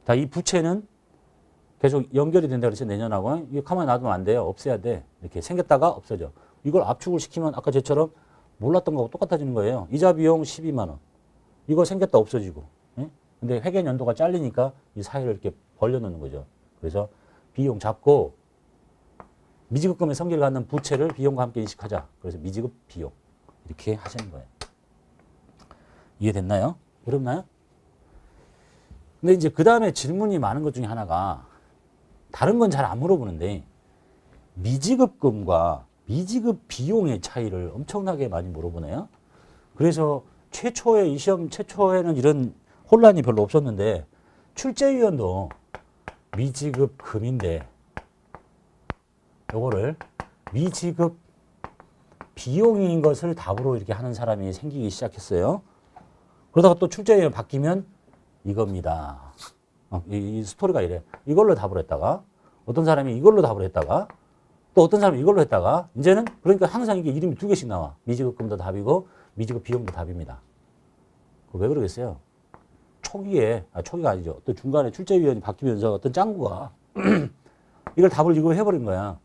자, 이 부채는 계속 연결이 된다 그랬죠. 내년하고. 이거 가만히 놔두면 안 돼요. 없애야 돼. 이렇게 생겼다가 없어져. 이걸 압축을 시키면 아까 쟤처럼 몰랐던 거하고 똑같아지는 거예요. 이자 비용 12만 원. 이거 생겼다 없어지고. 예? 근데 회계 연도가 잘리니까 이 사이를 이렇게 벌려놓는 거죠. 그래서 비용 잡고 미지급금의 성질을 갖는 부채를 비용과 함께 인식하자. 그래서 미지급 비용. 이렇게 하시는 거예요. 이해됐나요? 어렵나요? 근데 이제 그 다음에 질문이 많은 것 중에 하나가 다른 건 잘 안 물어보는데 미지급금과 미지급 비용의 차이를 엄청나게 많이 물어보네요. 그래서 이 시험 최초에는 이런 혼란이 별로 없었는데 출제위원도 미지급금인데 요거를 미지급 비용인 것을 답으로 이렇게 하는 사람이 생기기 시작했어요. 그러다가 또 출제위원 바뀌면 이겁니다. 이 스토리가 이래. 이걸로 답을 했다가 어떤 사람이 이걸로 답을 했다가 또 어떤 사람이 이걸로 했다가 이제는 그러니까 항상 이게 이름이 2개씩 나와. 미지급금도 답이고 미지급 비용도 답입니다. 왜 그러겠어요? 초기가 아니죠. 또 중간에 출제위원이 바뀌면서 어떤 짱구가 이걸 답을 이거 해버린 거야.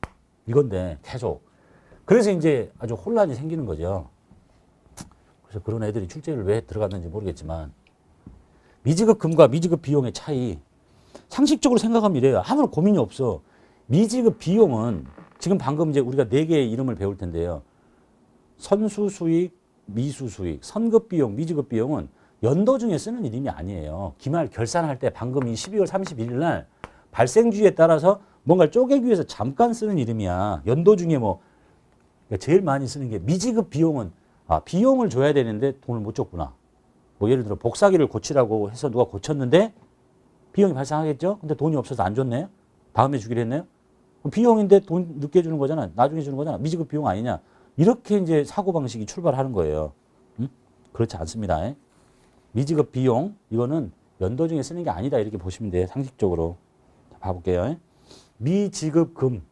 이건데 계속. 그래서 이제 아주 혼란이 생기는 거죠. 그래서 그런 애들이 출제를 왜 들어갔는지 모르겠지만 미지급 금과 미지급 비용의 차이 상식적으로 생각하면 이래요. 아무런 고민이 없어. 미지급 비용은 지금 방금 이제 우리가 4개의 이름을 배울 텐데요. 선수 수익, 미수 수익, 선급 비용, 미지급 비용은 연도 중에 쓰는 이름이 아니에요. 기말 결산할 때 방금 이 12월 31일 날 발생주의에 따라서 뭔가를 쪼개기 위해서 잠깐 쓰는 이름이야. 연도 중에 뭐 제일 많이 쓰는 게 미지급 비용은 비용을 줘야 되는데 돈을 못 줬구나. 뭐 예를 들어 복사기를 고치라고 해서 누가 고쳤는데 비용이 발생하겠죠? 근데 돈이 없어서 안 줬네. 다음에 주기로 했네요. 비용인데 돈 늦게 주는 거잖아. 나중에 주는 거잖아. 미지급 비용 아니냐. 이렇게 이제 사고방식이 출발하는 거예요. 응? 그렇지 않습니다. 미지급 비용, 이거는 연도 중에 쓰는 게 아니다. 이렇게 보시면 돼요. 상식적으로. 자, 봐볼게요. 미지급금.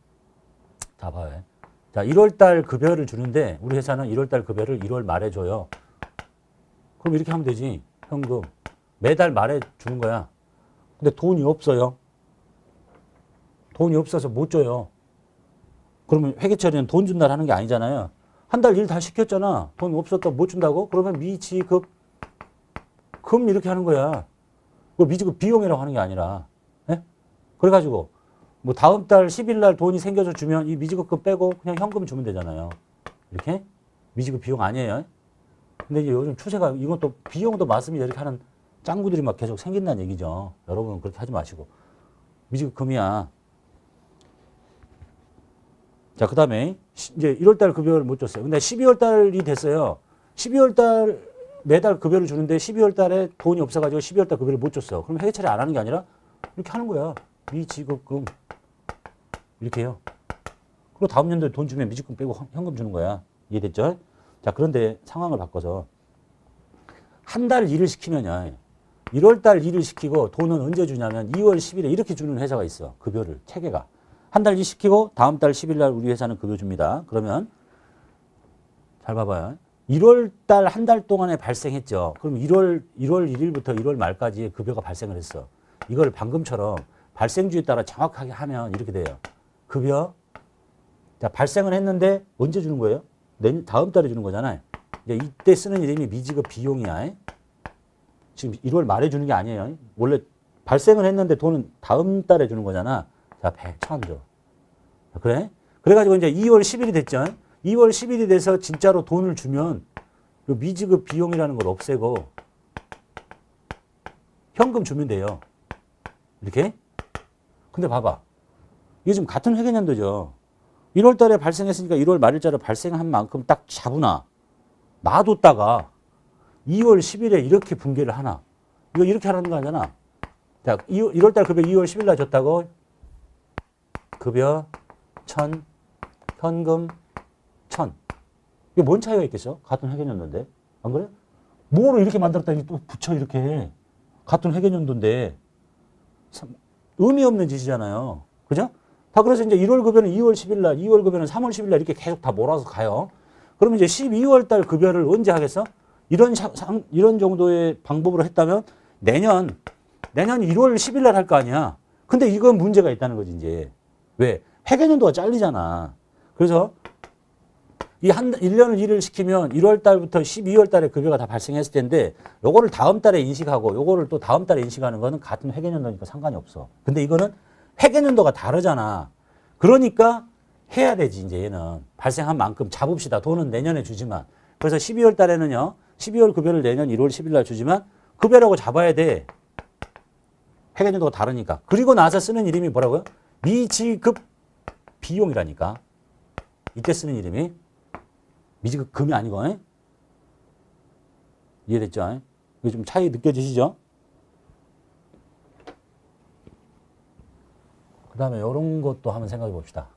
자, 봐요. 자, 1월달 급여를 주는데 우리 회사는 1월달 급여를 1월 말에 줘요. 그럼 이렇게 하면 되지. 현금. 매달 말에 주는 거야. 근데 돈이 없어요. 돈이 없어서 못 줘요. 그러면 회계처리는 돈 준다 하는 게 아니잖아요. 한 달 일 다 시켰잖아. 돈 없었다 못 준다고? 그러면 미지급 금 이렇게 하는 거야. 그 미지급 비용이라고 하는 게 아니라. 네? 그래가지고 뭐 다음 달 10일 날 돈이 생겨서 주면 이 미지급금 빼고 그냥 현금 주면 되잖아요. 이렇게? 미지급 비용 아니에요. 근데 이제 요즘 추세가 이것도 비용도 맞습니다. 이렇게 하는 짱구들이 막 계속 생긴다는 얘기죠. 여러분은 그렇게 하지 마시고. 미지급 금이야. 자, 그 다음에 이제 1월달 급여를 못 줬어요. 근데 12월달이 됐어요. 12월달 매달 급여를 주는데 12월달에 돈이 없어가지고 12월달 급여를 못 줬어. 그럼 회계 처리 안 하는 게 아니라 이렇게 하는 거야. 미지급금 이렇게 해요. 그리고 다음 연도에 돈 주면 미지급금 빼고 현금 주는 거야. 이해됐죠? 자, 그런데 상황을 바꿔서 한 달 일을 시키면요. 1월달 일을 시키고 돈은 언제 주냐면 2월 10일에 이렇게 주는 회사가 있어. 급여를 체계가. 한 달 일 시키고 다음 달 10일 날 우리 회사는 급여 줍니다. 그러면 잘 봐봐요. 1월 달 한 달 동안에 발생했죠. 그럼 1월 1일부터 1월 말까지 급여가 발생을 했어. 이걸 방금처럼 발생주에 따라 정확하게 하면 이렇게 돼요. 급여. 자, 발생을 했는데 언제 주는 거예요? 다음 달에 주는 거잖아요. 이제 이때 쓰는 이름이 미지급 비용이야. 지금 1월 말에 주는 게 아니에요. 원래 발생을 했는데 돈은 다음 달에 주는 거잖아. 자, 100,000 줘. 그래? 그래가지고 이제 2월 10일이 됐죠. 2월 10일이 돼서 진짜로 돈을 주면 그 미지급 비용이라는 걸 없애고 현금 주면 돼요. 이렇게? 근데 봐봐. 이게 지금 같은 회계연도죠. 1월 달에 발생했으니까 1월 말일자로 발생한 만큼 딱 잡으나 놔뒀다가 2월 10일에 이렇게 분개를 하나. 이거 이렇게 하라는 거 아니잖아. 자, 1월 달 급여 2월 10일 날 줬다고 급여 1,000, 현금 1,000. 이게 뭔 차이가 있겠어? 같은 회계연도인데. 안 그래? 뭐로 이렇게 만들었다니 또 붙여 이렇게. 같은 회계연도인데. 의미 없는 짓이잖아요. 그죠? 다 그래서 이제 1월 급여는 2월 10일 날, 2월 급여는 3월 10일 날 이렇게 계속 다 몰아서 가요. 그러면 이제 12월 달 급여를 언제 하겠어? 이런 정도의 방법으로 했다면 내년 1월 10일 날 할 거 아니야. 근데 이건 문제가 있다는 거지, 이제. 왜? 회계연도가 잘리잖아. 그래서 이 1년을 일을 시키면 1월 달부터 12월 달에 급여가 다 발생했을 텐데 요거를 다음 달에 인식하고 요거를 또 다음 달에 인식하는 거는 같은 회계연도니까 상관이 없어. 근데 이거는 회계연도가 다르잖아. 그러니까 해야 되지, 이제 얘는. 발생한 만큼 잡읍시다. 돈은 내년에 주지만. 그래서 12월 달에는요. 12월 급여를 내년 1월 10일 날 주지만 급여라고 잡아야 돼. 회계연도가 다르니까. 그리고 나서 쓰는 이름이 뭐라고요? 미지급 비용이라니까. 이때 쓰는 이름이 미지급 금이 아니고. 이해됐죠? 이게 좀 차이 느껴지시죠? 그 다음에 이런 것도 한번 생각해 봅시다.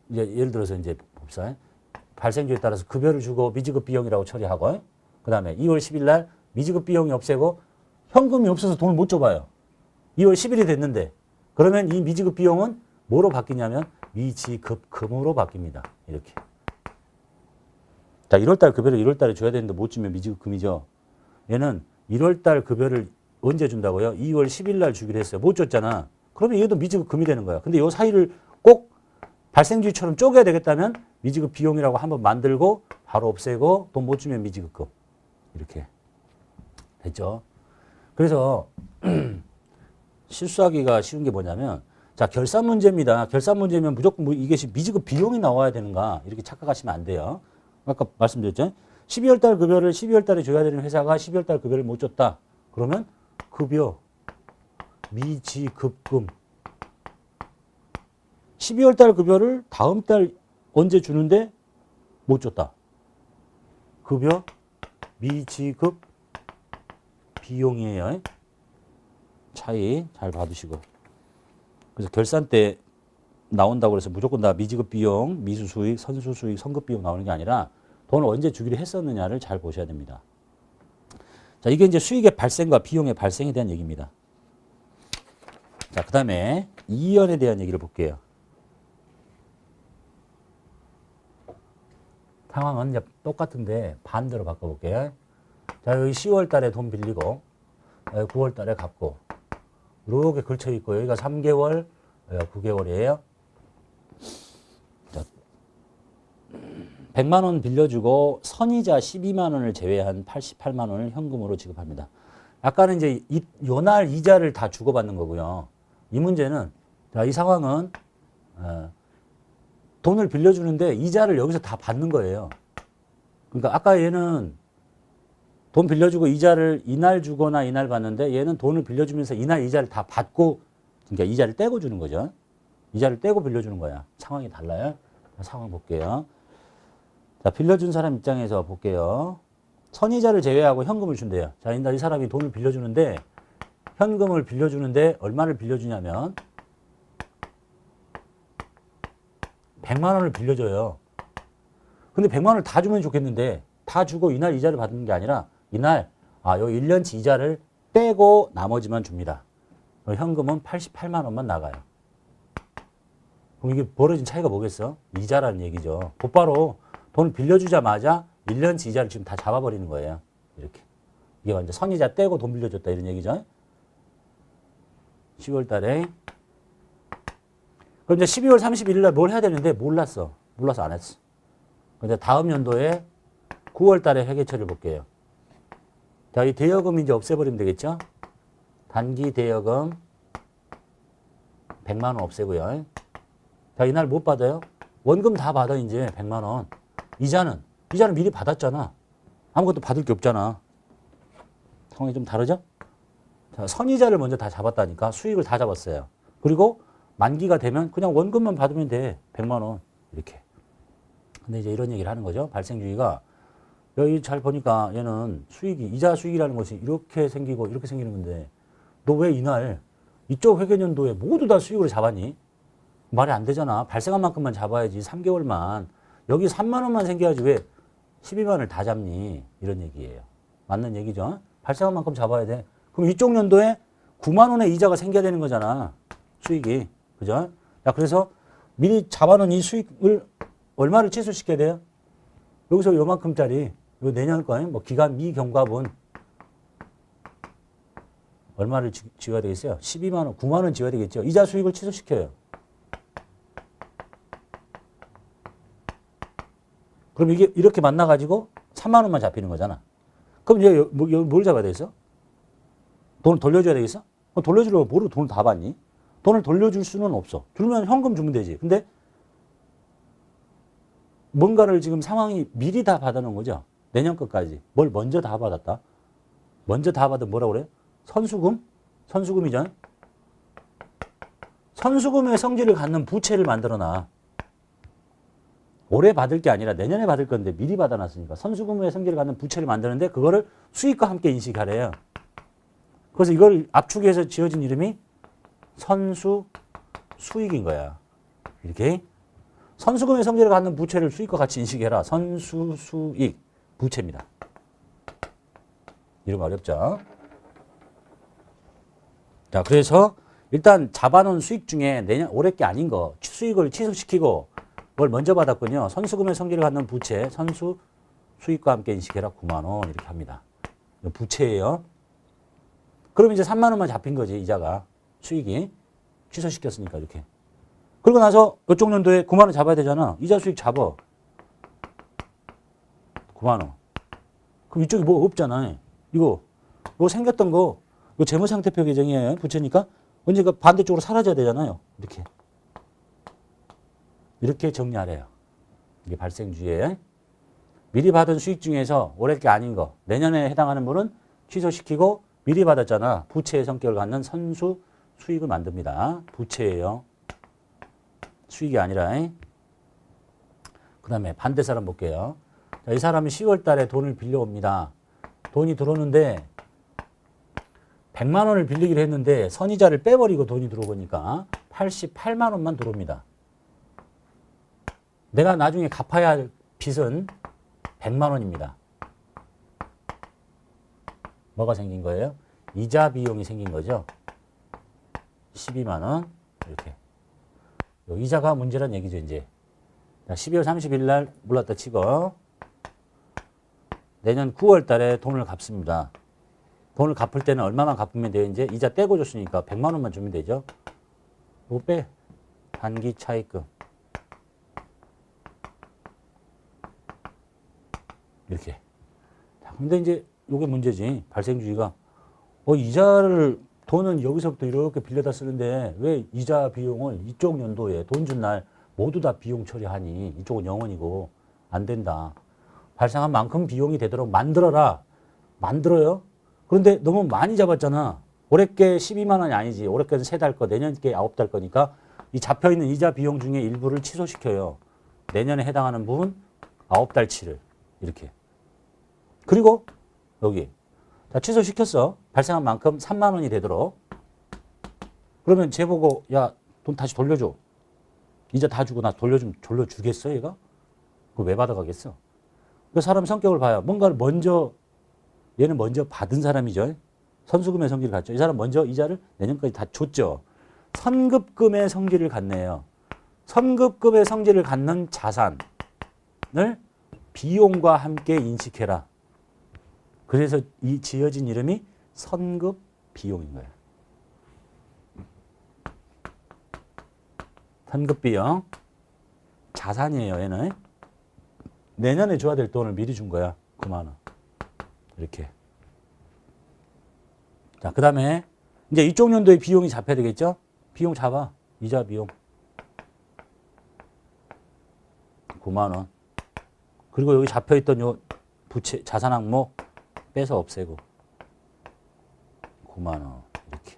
이제 예를 들어서 이제 봅시다. 발생주에 따라서 급여를 주고 미지급 비용이라고 처리하고, 그 다음에 2월 10일 날 미지급 비용이 없애고 현금이 없어서 돈을 못 줘봐요. 2월 10일이 됐는데, 그러면 이 미지급 비용은 뭐로 바뀌냐면 미지급금으로 바뀝니다. 이렇게. 자, 1월달 급여를 1월달에 줘야 되는데 못 주면 미지급금이죠. 얘는 1월달 급여를 언제 준다고요? 2월 10일 날 주기로 했어요. 못 줬잖아. 그러면 얘도 미지급금이 되는 거야. 근데 이 사이를 꼭 발생주의처럼 쪼개야 되겠다면 미지급 비용이라고 한번 만들고 바로 없애고 돈 못 주면 미지급금. 이렇게 됐죠. 그래서 실수하기가 쉬운 게 뭐냐면 자, 결산 문제입니다. 결산 문제면 무조건 뭐 이게 미지급 비용이 나와야 되는가 이렇게 착각하시면 안 돼요. 아까 말씀드렸죠. 12월 달 급여를 12월 달에 줘야 되는 회사가 12월 달 급여를 못 줬다. 그러면 급여 미지급금 12월 달 급여를 다음 달 언제 주는데 못 줬다. 급여 미지급 비용이에요. 차이 잘 봐두시고. 그래서 결산 때 나온다고 해서 무조건 다 미지급 비용, 미수 수익, 선수 수익, 선급 비용 나오는 게 아니라 돈을 언제 주기로 했었느냐를 잘 보셔야 됩니다. 자, 이게 이제 수익의 발생과 비용의 발생에 대한 얘기입니다. 자, 그 다음에 이연에 대한 얘기를 볼게요. 상황은 이제 똑같은데 반대로 바꿔볼게요. 자, 여기 10월 달에 돈 빌리고 9월 달에 갚고 이렇게 걸쳐 있고 여기가 3개월, 9개월이에요. 자, 100만 원 빌려주고 선이자 12만 원을 제외한 88만 원을 현금으로 지급합니다. 아까는 이제 요날 이자를 다 주고받는 거고요. 이 문제는 자, 이 상황은 돈을 빌려주는데 이자를 여기서 다 받는 거예요. 그러니까 아까 얘는 돈 빌려주고 이자를 이날 주거나 이날 받는데 얘는 돈을 빌려주면서 이날 이자를 다 받고 그러니까 이자를 떼고 주는 거죠. 이자를 떼고 빌려주는 거야. 상황이 달라요. 상황 볼게요. 자, 빌려준 사람 입장에서 볼게요. 선이자를 제외하고 현금을 준대요. 자, 이 사람이 돈을 빌려주는데 현금을 빌려주는데 얼마를 빌려주냐면 100만 원을 빌려줘요. 근데 100만 원을 다 주면 좋겠는데 다 주고 이날 이자를 받는 게 아니라 이날 요 1년치 이자를 빼고 나머지만 줍니다. 현금은 88만 원만 나가요. 그럼 이게 벌어진 차이가 뭐겠어? 이자라는 얘기죠. 곧바로 돈을 빌려주자마자 1년치 이자를 지금 다 잡아버리는 거예요. 이렇게. 이게 완전 선이자 떼고 돈 빌려줬다 이런 얘기죠. 10월 달에. 그럼 이제 12월 31일 날 뭘 해야 되는데 몰랐어. 몰라서 안 했어. 근데 다음 연도에 9월 달에 회계 처리를 볼게요. 자, 이 대여금 이제 없애버리면 되겠죠? 단기 대여금 100만 원 없애고요. 자, 이날 못 받아요? 원금 다 받아, 이제 100만 원. 이자는 미리 받았잖아. 아무것도 받을 게 없잖아. 상황이 좀 다르죠? 자, 선이자를 먼저 다 잡았다니까. 수익을 다 잡았어요. 그리고 만기가 되면 그냥 원금만 받으면 돼. 100만 원. 이렇게. 근데 이제 이런 얘기를 하는 거죠. 발생주의가. 여기 잘 보니까 얘는 수익이, 이자 수익이라는 것이 이렇게 생기고 이렇게 생기는 건데 너 왜 이날 이쪽 회계연도에 모두 다 수익으로 잡았니? 말이 안 되잖아. 발생한 만큼만 잡아야지. 3개월만. 여기 3만 원만 생겨야지 왜 12만 원을 다 잡니? 이런 얘기예요. 맞는 얘기죠. 발생한 만큼 잡아야 돼. 그럼 이쪽 연도에 9만 원의 이자가 생겨야 되는 거잖아. 수익이. 그죠? 자, 그래서 미리 잡아놓은 이 수익을 얼마를 취소시켜야 돼요? 여기서 요만큼짜리, 이거 내년 거예요. 뭐 기간 미경과분. 얼마를 지어야 되겠어요? 12만 원, 9만 원 지어야 되겠죠. 이자 수익을 취소시켜요. 그럼 이게 이렇게 만나가지고 3만 원만 잡히는 거잖아. 그럼 이제 뭘 잡아야 되겠어? 돈을 돌려줘야 되겠어? 돌려주려면 뭐로 돈을 다 받니? 돈을 돌려줄 수는 없어. 주면 현금 주면 되지. 근데 뭔가를 지금 상황이 미리 다 받아놓은 거죠. 내년 끝까지. 뭘 먼저 다 받았다. 먼저 다 받으면 뭐라고 그래요? 선수금? 선수금이잖아. 선수금의 성질을 갖는 부채를 만들어놔. 올해 받을 게 아니라 내년에 받을 건데 미리 받아놨으니까 선수금의 성질을 갖는 부채를 만드는데 그거를 수익과 함께 인식하래요. 그래서 이걸 압축해서 지어진 이름이 선수 수익인 거야. 이렇게. 선수금의 성질을 갖는 부채를 수익과 같이 인식해라. 선수 수익 부채입니다. 이름 어렵죠? 자, 그래서 일단 잡아놓은 수익 중에 올해 게 아닌 거 수익을 취소시키고 뭘 먼저 받았군요. 선수금의 성질을 갖는 부채, 선수 수익과 함께 인식해라. 9만 원 이렇게 합니다. 부채예요. 그럼 이제 3만 원만 잡힌 거지, 이자가. 수익이. 취소시켰으니까 이렇게. 그러고 나서 이쪽 연도에 9만 원 잡아야 되잖아. 이자 수익 잡아. 9만 원. 그럼 이쪽에 뭐 없잖아요. 이거 생겼던 거, 이거 재무상태표 계정이에요. 부채니까 언젠가 반대쪽으로 사라져야 되잖아요. 이렇게 정리하래요. 이게 발생주의예요. 미리 받은 수익 중에서 올해 게 아닌 거, 내년에 해당하는 분은 취소시키고 미리 받았잖아. 부채의 성격을 갖는 선수 수익을 만듭니다. 부채예요. 수익이 아니라. 그 다음에 반대 사람 볼게요. 자, 이 사람이 10월 달에 돈을 빌려옵니다. 돈이 들어오는데 100만 원을 빌리기로 했는데 선이자를 빼버리고 돈이 들어오니까 88만 원만 들어옵니다. 내가 나중에 갚아야 할 빚은 100만 원입니다. 뭐가 생긴 거예요? 이자 비용이 생긴 거죠. 12만 원 이렇게. 요 이자가 문제란 얘기죠. 이제 12월 30일 날 몰랐다 치고 내년 9월 달에 돈을 갚습니다. 돈을 갚을 때는 얼마만 갚으면 돼요? 이제 이자 떼고 줬으니까 100만 원만 주면 되죠. 뭐 빼? 단기 차입금. 이렇게. 자, 근데 이제 요게 문제지. 발생주의가. 돈은 여기서부터 이렇게 빌려다 쓰는데 왜 이자 비용을 이쪽 연도에 돈 준 날 모두 다 비용 처리하니? 이쪽은 0원이고 안 된다. 발생한 만큼 비용이 되도록 만들어라. 만들어요. 그런데 너무 많이 잡았잖아. 올해 게 12만 원이 아니지. 올해 게는 3달 거, 내년 게 9달 거니까 이 잡혀있는 이자 비용 중에 일부를 취소시켜요. 내년에 해당하는 부분 9달치를 이렇게. 그리고 여기 자, 취소시켰어. 발생한 만큼 3만 원이 되도록. 그러면 쟤 보고 야, 돈 다시 돌려줘. 이자 다 주고 나 돌려주겠어 얘가? 그거 왜 받아가겠어? 그 사람 성격을 봐요. 뭔가를 얘는 먼저 받은 사람이죠. 선수금의 성질을 갖죠. 이 사람 먼저 이자를 내년까지 다 줬죠. 선급금의 성질을 갖네요. 선급금의 성질을 갖는 자산을 비용과 함께 인식해라. 그래서 이 지어진 이름이 선급 비용인 거예요. 선급 비용. 자산이에요, 얘는. 내년에 줘야 될 돈을 미리 준 거야. 9만 원. 이렇게. 자, 그 다음에 이제 이쪽 연도에 비용이 잡혀야 되겠죠? 비용 잡아. 이자 비용. 9만 원. 그리고 여기 잡혀있던 요 부채, 자산 항목 빼서 없애고. 9만 원. 이렇게.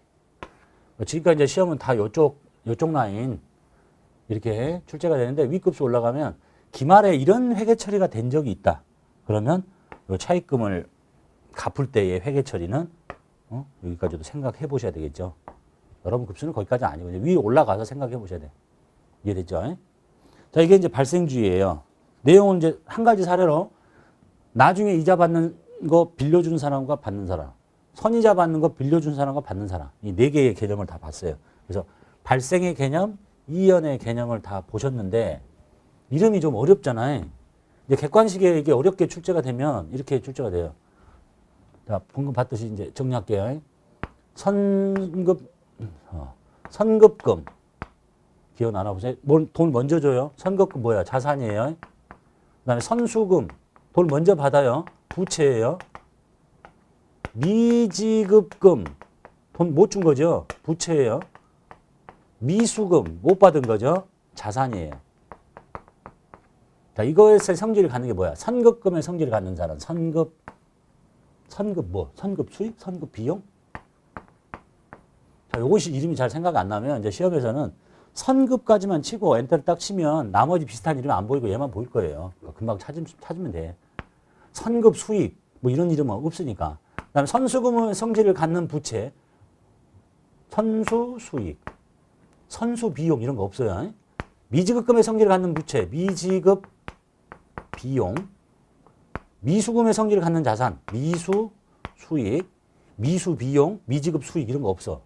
지금까지 이제 시험은 다 요쪽 라인 이렇게 출제가 되는데 위급수 올라가면 기말에 이런 회계 처리가 된 적이 있다. 그러면 요 차입금을 갚을 때의 회계 처리는 여기까지도 생각해 보셔야 되겠죠. 여러분 급수는 거기까지 아니고 이제 위에 올라가서 생각해 보셔야 돼. 이해됐죠? 자, 이게 이제 발생주의예요. 내용은 이제 한 가지 사례로 나중에 이자 받는 거 빌려주는 사람과 받는 사람, 선이자 받는 거 빌려주는 사람과 받는 사람, 이 네 개의 개념을 다 봤어요. 그래서 발생의 개념, 이연의 개념을 다 보셨는데 이름이 좀 어렵잖아요. 이제 객관식에 이게 어렵게 출제가 되면 이렇게 출제가 돼요. 자, 방금 봤듯이 이제 정리할게요. 선급금. 기억나나 보세요. 돈 먼저 줘요. 선급금 뭐야? 자산이에요. 그 다음에 선수금. 돈 먼저 받아요. 부채예요. 미지급금. 돈 못 준 거죠. 부채예요. 미수금. 못 받은 거죠. 자산이에요. 자, 이거에서의 성질을 갖는 게 뭐야? 선급금의 성질을 갖는 사람. 선급 뭐? 선급 수익? 선급 비용? 자, 요것이 이름이 잘 생각이 안 나면 이제 시험에서는 선급까지만 치고 엔터를 딱 치면 나머지 비슷한 이름이 안 보이고 얘만 보일 거예요. 금방 찾으면 돼. 선급 수익 뭐 이런 이름은 없으니까. 그다음에 선수금의 성질을 갖는 부채, 선수 수익, 선수 비용 이런 거 없어요. 미지급금의 성질을 갖는 부채, 미지급 비용, 미수금의 성질을 갖는 자산, 미수 수익, 미수 비용, 미지급 수익 이런 거 없어.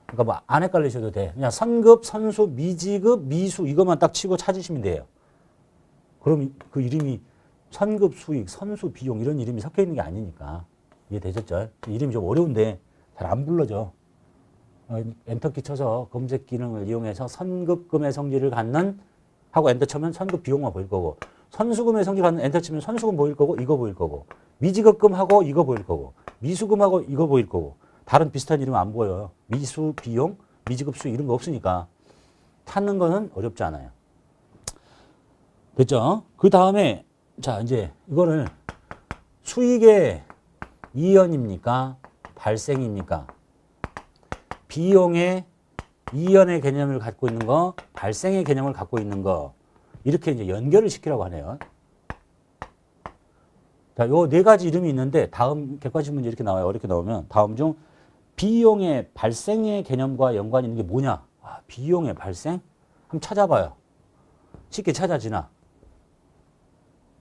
그러니까 뭐 안 헷갈리셔도 돼. 그냥 선급, 선수, 미지급, 미수 이것만 딱 치고 찾으시면 돼요. 그럼 그 이름이 선급 수익, 선수 비용 이런 이름이 섞여 있는 게 아니니까. 이해되셨죠? 이름이 좀 어려운데 잘 안 불러져. 엔터키 쳐서 검색 기능을 이용해서 선급금의 성질을 갖는 하고 엔터 쳐면 선급 비용만 보일 거고 선수금의 성질 받는 엔터 치면 선수금 보일 거고 이거 보일 거고 미지급금하고 이거 보일 거고 미수금하고 이거 보일 거고 다른 비슷한 이름 안 보여요. 미수, 비용, 미지급수 이런 거 없으니까 찾는 거는 어렵지 않아요. 됐죠? 그 다음에 자 이제 이거를 수익의 이연입니까? 발생입니까? 비용의 이연의 개념을 갖고 있는 거, 발생의 개념을 갖고 있는 거 이렇게 이제 연결을 시키라고 하네요. 자, 요 네 가지 이름이 있는데 다음 객관식 문제 이렇게 나와요. 이렇게 나오면 다음 중 비용의 발생의 개념과 연관이 있는 게 뭐냐? 아, 비용의 발생? 한번 찾아봐요. 쉽게 찾아지나?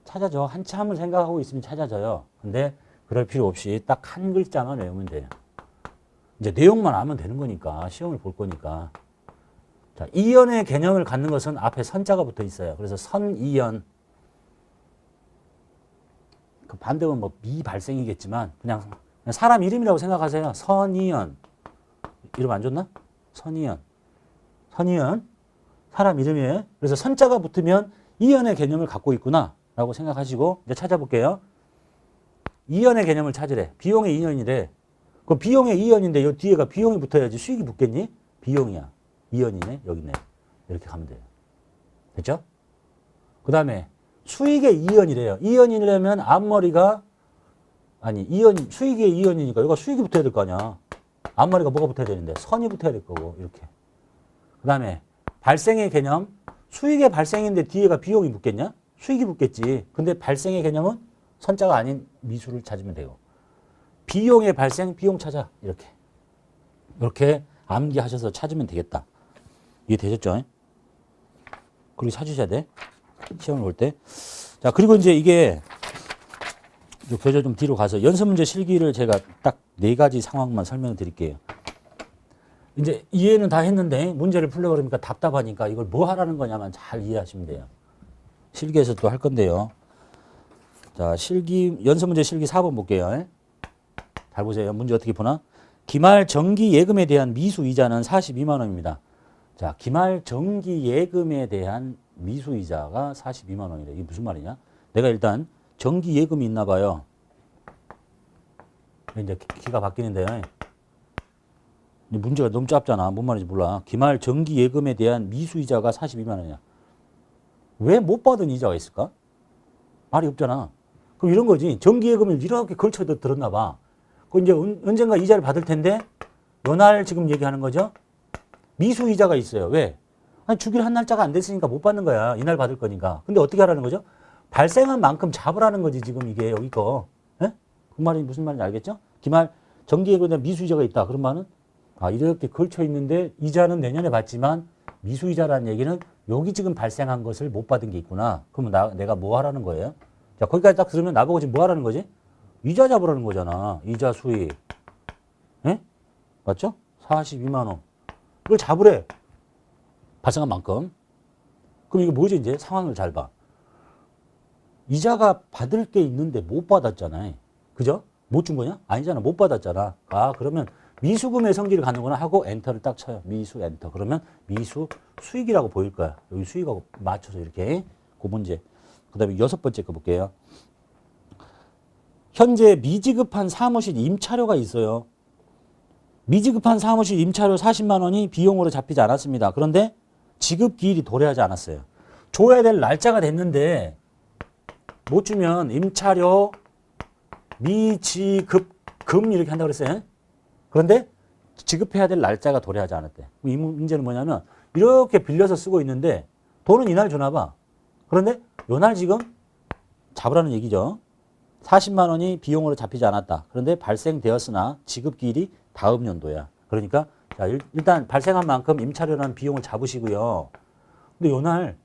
찾아져. 한참을 생각하고 있으면 찾아져요. 근데 그럴 필요 없이 딱 한 글자만 외우면 돼요. 이제 내용만 알면 되는 거니까 시험을 볼 거니까. 자, 이연의 개념을 갖는 것은 앞에 선자가 붙어 있어요. 그래서 선이연. 그 반대면 뭐 미발생이겠지만 그냥 사람 이름이라고 생각하세요. 선이연. 이름 안 좋나? 선이연. 선이연. 사람 이름이에요. 그래서 선자가 붙으면 이연의 개념을 갖고 있구나 라고 생각하시고 이제 찾아볼게요. 이연의 개념을 찾으래. 비용의 이연이래. 그 비용의 이연인데 이 뒤에가 비용이 붙어야지 수익이 붙겠니? 비용이야. 이연이네. 여기 있네. 이렇게 가면 돼요. 됐죠? 그 다음에 수익의 이연이래요. 이연이려면 앞머리가 아니 이연 수익의 이연이니까 여기가 수익이 붙어야 될 거 아니야. 앞머리가 뭐가 붙어야 되는데 선이 붙어야 될 거고 이렇게. 그 다음에 발생의 개념 수익의 발생인데 뒤에가 비용이 붙겠냐? 수익이 붙겠지. 근데 발생의 개념은 선자가 아닌 미수를 찾으면 되고 비용의 발생 비용 찾아 이렇게 암기하셔서 찾으면 되겠다. 이해 되셨죠? 그리고 찾으셔야 돼. 시험을 볼 때. 자, 그리고 이제 이게 교재 좀 뒤로 가서 연습 문제 실기를 제가 딱 네 가지 상황만 설명을 드릴게요. 이제 이해는 다 했는데 문제를 풀려고 그러니까 답답하니까 이걸 뭐 하라는 거냐만 잘 이해하시면 돼요. 실기에서 또 할 건데요. 자, 연습 문제 실기 4번 볼게요. 잘 보세요. 문제 어떻게 푸나? 기말 정기 예금에 대한 미수 이자는 42만 원입니다. 자, 기말 정기 예금에 대한 미수 이자가 42만 원이래. 이게 무슨 말이냐? 내가 일단 정기 예금이 있나 봐요. 이제 기가 바뀌는데요. 문제가 너무 짧잖아. 뭔 말인지 몰라. 기말 정기 예금에 대한 미수 이자가 42만 원이야. 왜 못 받은 이자가 있을까? 말이 없잖아. 그럼 이런 거지. 정기 예금을 이렇게 걸쳐 들었나 봐. 그 이제 언젠가 이자를 받을 텐데 요날 지금 얘기하는 거죠. 미수 이자가 있어요. 왜? 아니, 주기로 한 날짜가 안 됐으니까 못 받는 거야. 이날 받을 거니까. 근데 어떻게 하라는 거죠? 발생한 만큼 잡으라는 거지, 지금 이게 여기 거. 예? 그 말이 무슨 말인지 알겠죠? 기말 정기예금에 미수 이자가 있다. 그런 말은 아, 이렇게 걸쳐 있는데 이자는 내년에 받지만 미수 이자라는 얘기는 여기 지금 발생한 것을 못 받은 게 있구나. 그러면 내가 뭐 하라는 거예요? 자, 거기까지 딱 들으면 나보고 지금 뭐 하라는 거지? 이자 잡으라는 거잖아. 이자 수익. 예? 맞죠? 42만 원. 이걸 잡으래. 발생한 만큼. 그럼 이게 뭐지 이제? 상황을 잘 봐. 이자가 받을 게 있는데 못 받았잖아요. 그죠? 못 준 거냐? 아니잖아. 못 받았잖아. 아, 그러면 미수금의 성질을 갖는구나 하고 엔터를 딱 쳐요. 미수 엔터. 그러면 미수 수익이라고 보일 거야. 여기 수익하고 맞춰서 이렇게. 그 문제. 그 다음에 6번째 거 볼게요. 현재 미지급한 사무실 임차료가 있어요. 미지급한 사무실 임차료 40만 원이 비용으로 잡히지 않았습니다. 그런데 지급 기일이 도래하지 않았어요. 줘야 될 날짜가 됐는데 못 주면 임차료 미지급금 이렇게 한다고 그랬어요. 그런데 지급해야 될 날짜가 도래하지 않았대. 이 문제는 뭐냐면 이렇게 빌려서 쓰고 있는데 돈은 이날 주나 봐. 그런데 요날 지금 잡으라는 얘기죠. 40만 원이 비용으로 잡히지 않았다. 그런데 발생되었으나 지급기일이 다음 연도야. 그러니까 자, 일단 발생한 만큼 임차료라는 비용을 잡으시고요. 근데 요날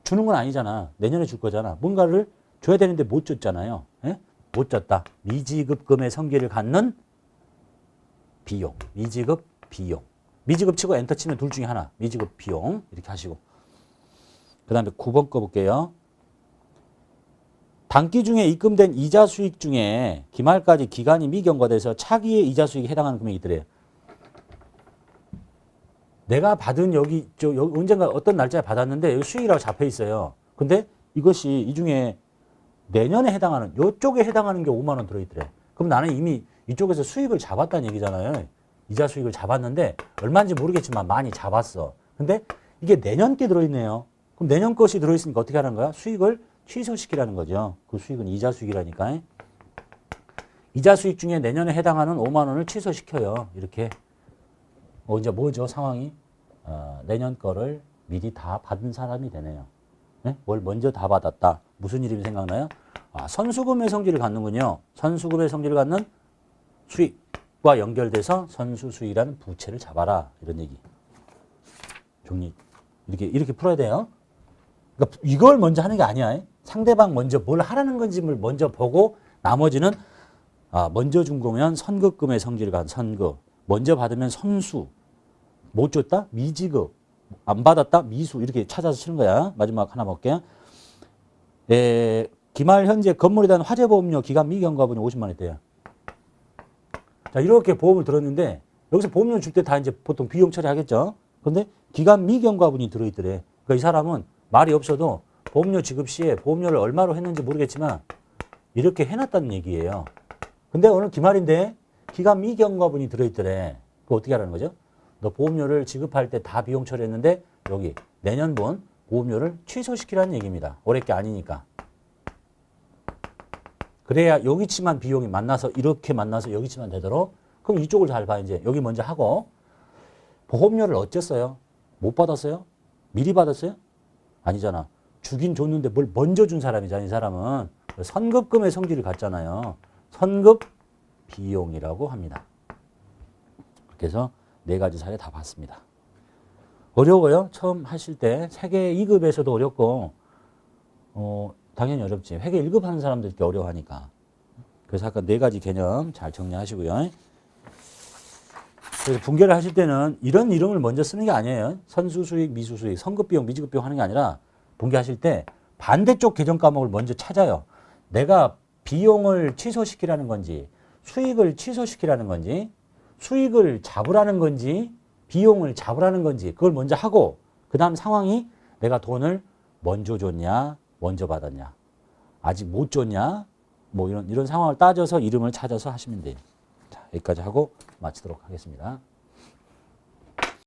주는 건 아니잖아. 내년에 줄 거잖아. 뭔가를 줘야 되는데 못 줬잖아요. 예? 못 줬다. 미지급금의 성질을 갖는 비용. 미지급 비용. 미지급 치고 엔터 치면 둘 중에 하나. 미지급 비용. 이렇게 하시고. 그 다음에 9번 거 볼게요. 단기 중에 입금된 이자 수익 중에 기말까지 기간이 미경과돼서 차기의 이자 수익에 해당하는 금액이 있더래요. 내가 받은 여기 언젠가 어떤 날짜에 받았는데 여기 수익이라고 잡혀 있어요. 근데 이것이 이 중에 내년에 해당하는 요쪽에 해당하는 게 5만 원 들어있더래. 그럼 나는 이미 이쪽에서 수익을 잡았다는 얘기잖아요. 이자 수익을 잡았는데 얼마인지 모르겠지만 많이 잡았어. 근데 이게 내년 게 들어있네요. 그럼 내년 것이 들어있으니까 어떻게 하는 거야? 수익을 취소시키라는 거죠. 그 수익은 이자 수익이라니까. 이자 수익 중에 내년에 해당하는 5만 원을 취소시켜요. 이렇게. 이제 뭐죠? 상황이? 내년 거를 미리 다 받은 사람이 되네요. 네? 뭘 먼저 다 받았다. 무슨 이름이 생각나요? 선수금의 성질을 갖는군요. 선수금의 성질을 갖는 수익과 연결돼서 선수수익이라는 부채를 잡아라. 이런 얘기. 정리. 이렇게 풀어야 돼요. 그러니까 이걸 먼저 하는 게 아니야. 상대방 먼저 뭘 하라는 건지를 먼저 보고 나머지는 먼저 준 거면 선급금의 성질을 갖는 선급. 먼저 받으면 선수. 못 줬다? 미지급. 안 받았다? 미수. 이렇게 찾아서 치는 거야. 마지막 하나 볼게요. 기말 현재 건물에 대한 화재보험료 기간 미경과분이 50만 원 있대요. 자, 이렇게 보험을 들었는데 여기서 보험료 줄 때 다 이제 보통 비용 처리하겠죠. 그런데 기간 미경과분이 들어있더래. 그러니까 이 사람은 말이 없어도 보험료 지급 시에 보험료를 얼마로 했는지 모르겠지만 이렇게 해놨다는 얘기예요. 근데 오늘 기말인데 기간 미경과분이 들어있더래. 그거 어떻게 하라는 거죠? 너 보험료를 지급할 때 다 비용 처리했는데 여기 내년분 보험료를 취소시키라는 얘기입니다. 올해 게 아니니까. 그래야 여기치만 비용이 만나서 이렇게 만나서 여기치만 되도록. 그럼 이쪽을 잘 봐. 이제 여기 먼저 하고 보험료를 어쨌어요? 못 받았어요? 미리 받았어요? 아니잖아. 주긴 줬는데 뭘 먼저 준 사람이잖아. 이 사람은 선급금의 성질을 갖잖아요. 선급 비용이라고 합니다. 그래서 네 가지 사례 다 봤습니다. 어려워요? 처음 하실 때 회계 2급에서도 어렵고 당연히 어렵지. 회계 1급 하는 사람들이 어려워하니까. 그래서 아까 네 가지 개념 잘 정리하시고요. 그래서 분계를 하실 때는 이런 이름을 먼저 쓰는 게 아니에요. 선수수익, 미수수익, 선급비용, 미지급비용 하는 게 아니라 분계하실 때 반대쪽 계정 과목을 먼저 찾아요. 내가 비용을 취소시키라는 건지 수익을 취소시키라는 건지 수익을 잡으라는 건지 비용을 잡으라는 건지 그걸 먼저 하고 그 다음 상황이 내가 돈을 먼저 줬냐 먼저 받았냐 아직 못 줬냐 뭐 이런 상황을 따져서 이름을 찾아서 하시면 돼요. 자, 여기까지 하고 마치도록 하겠습니다.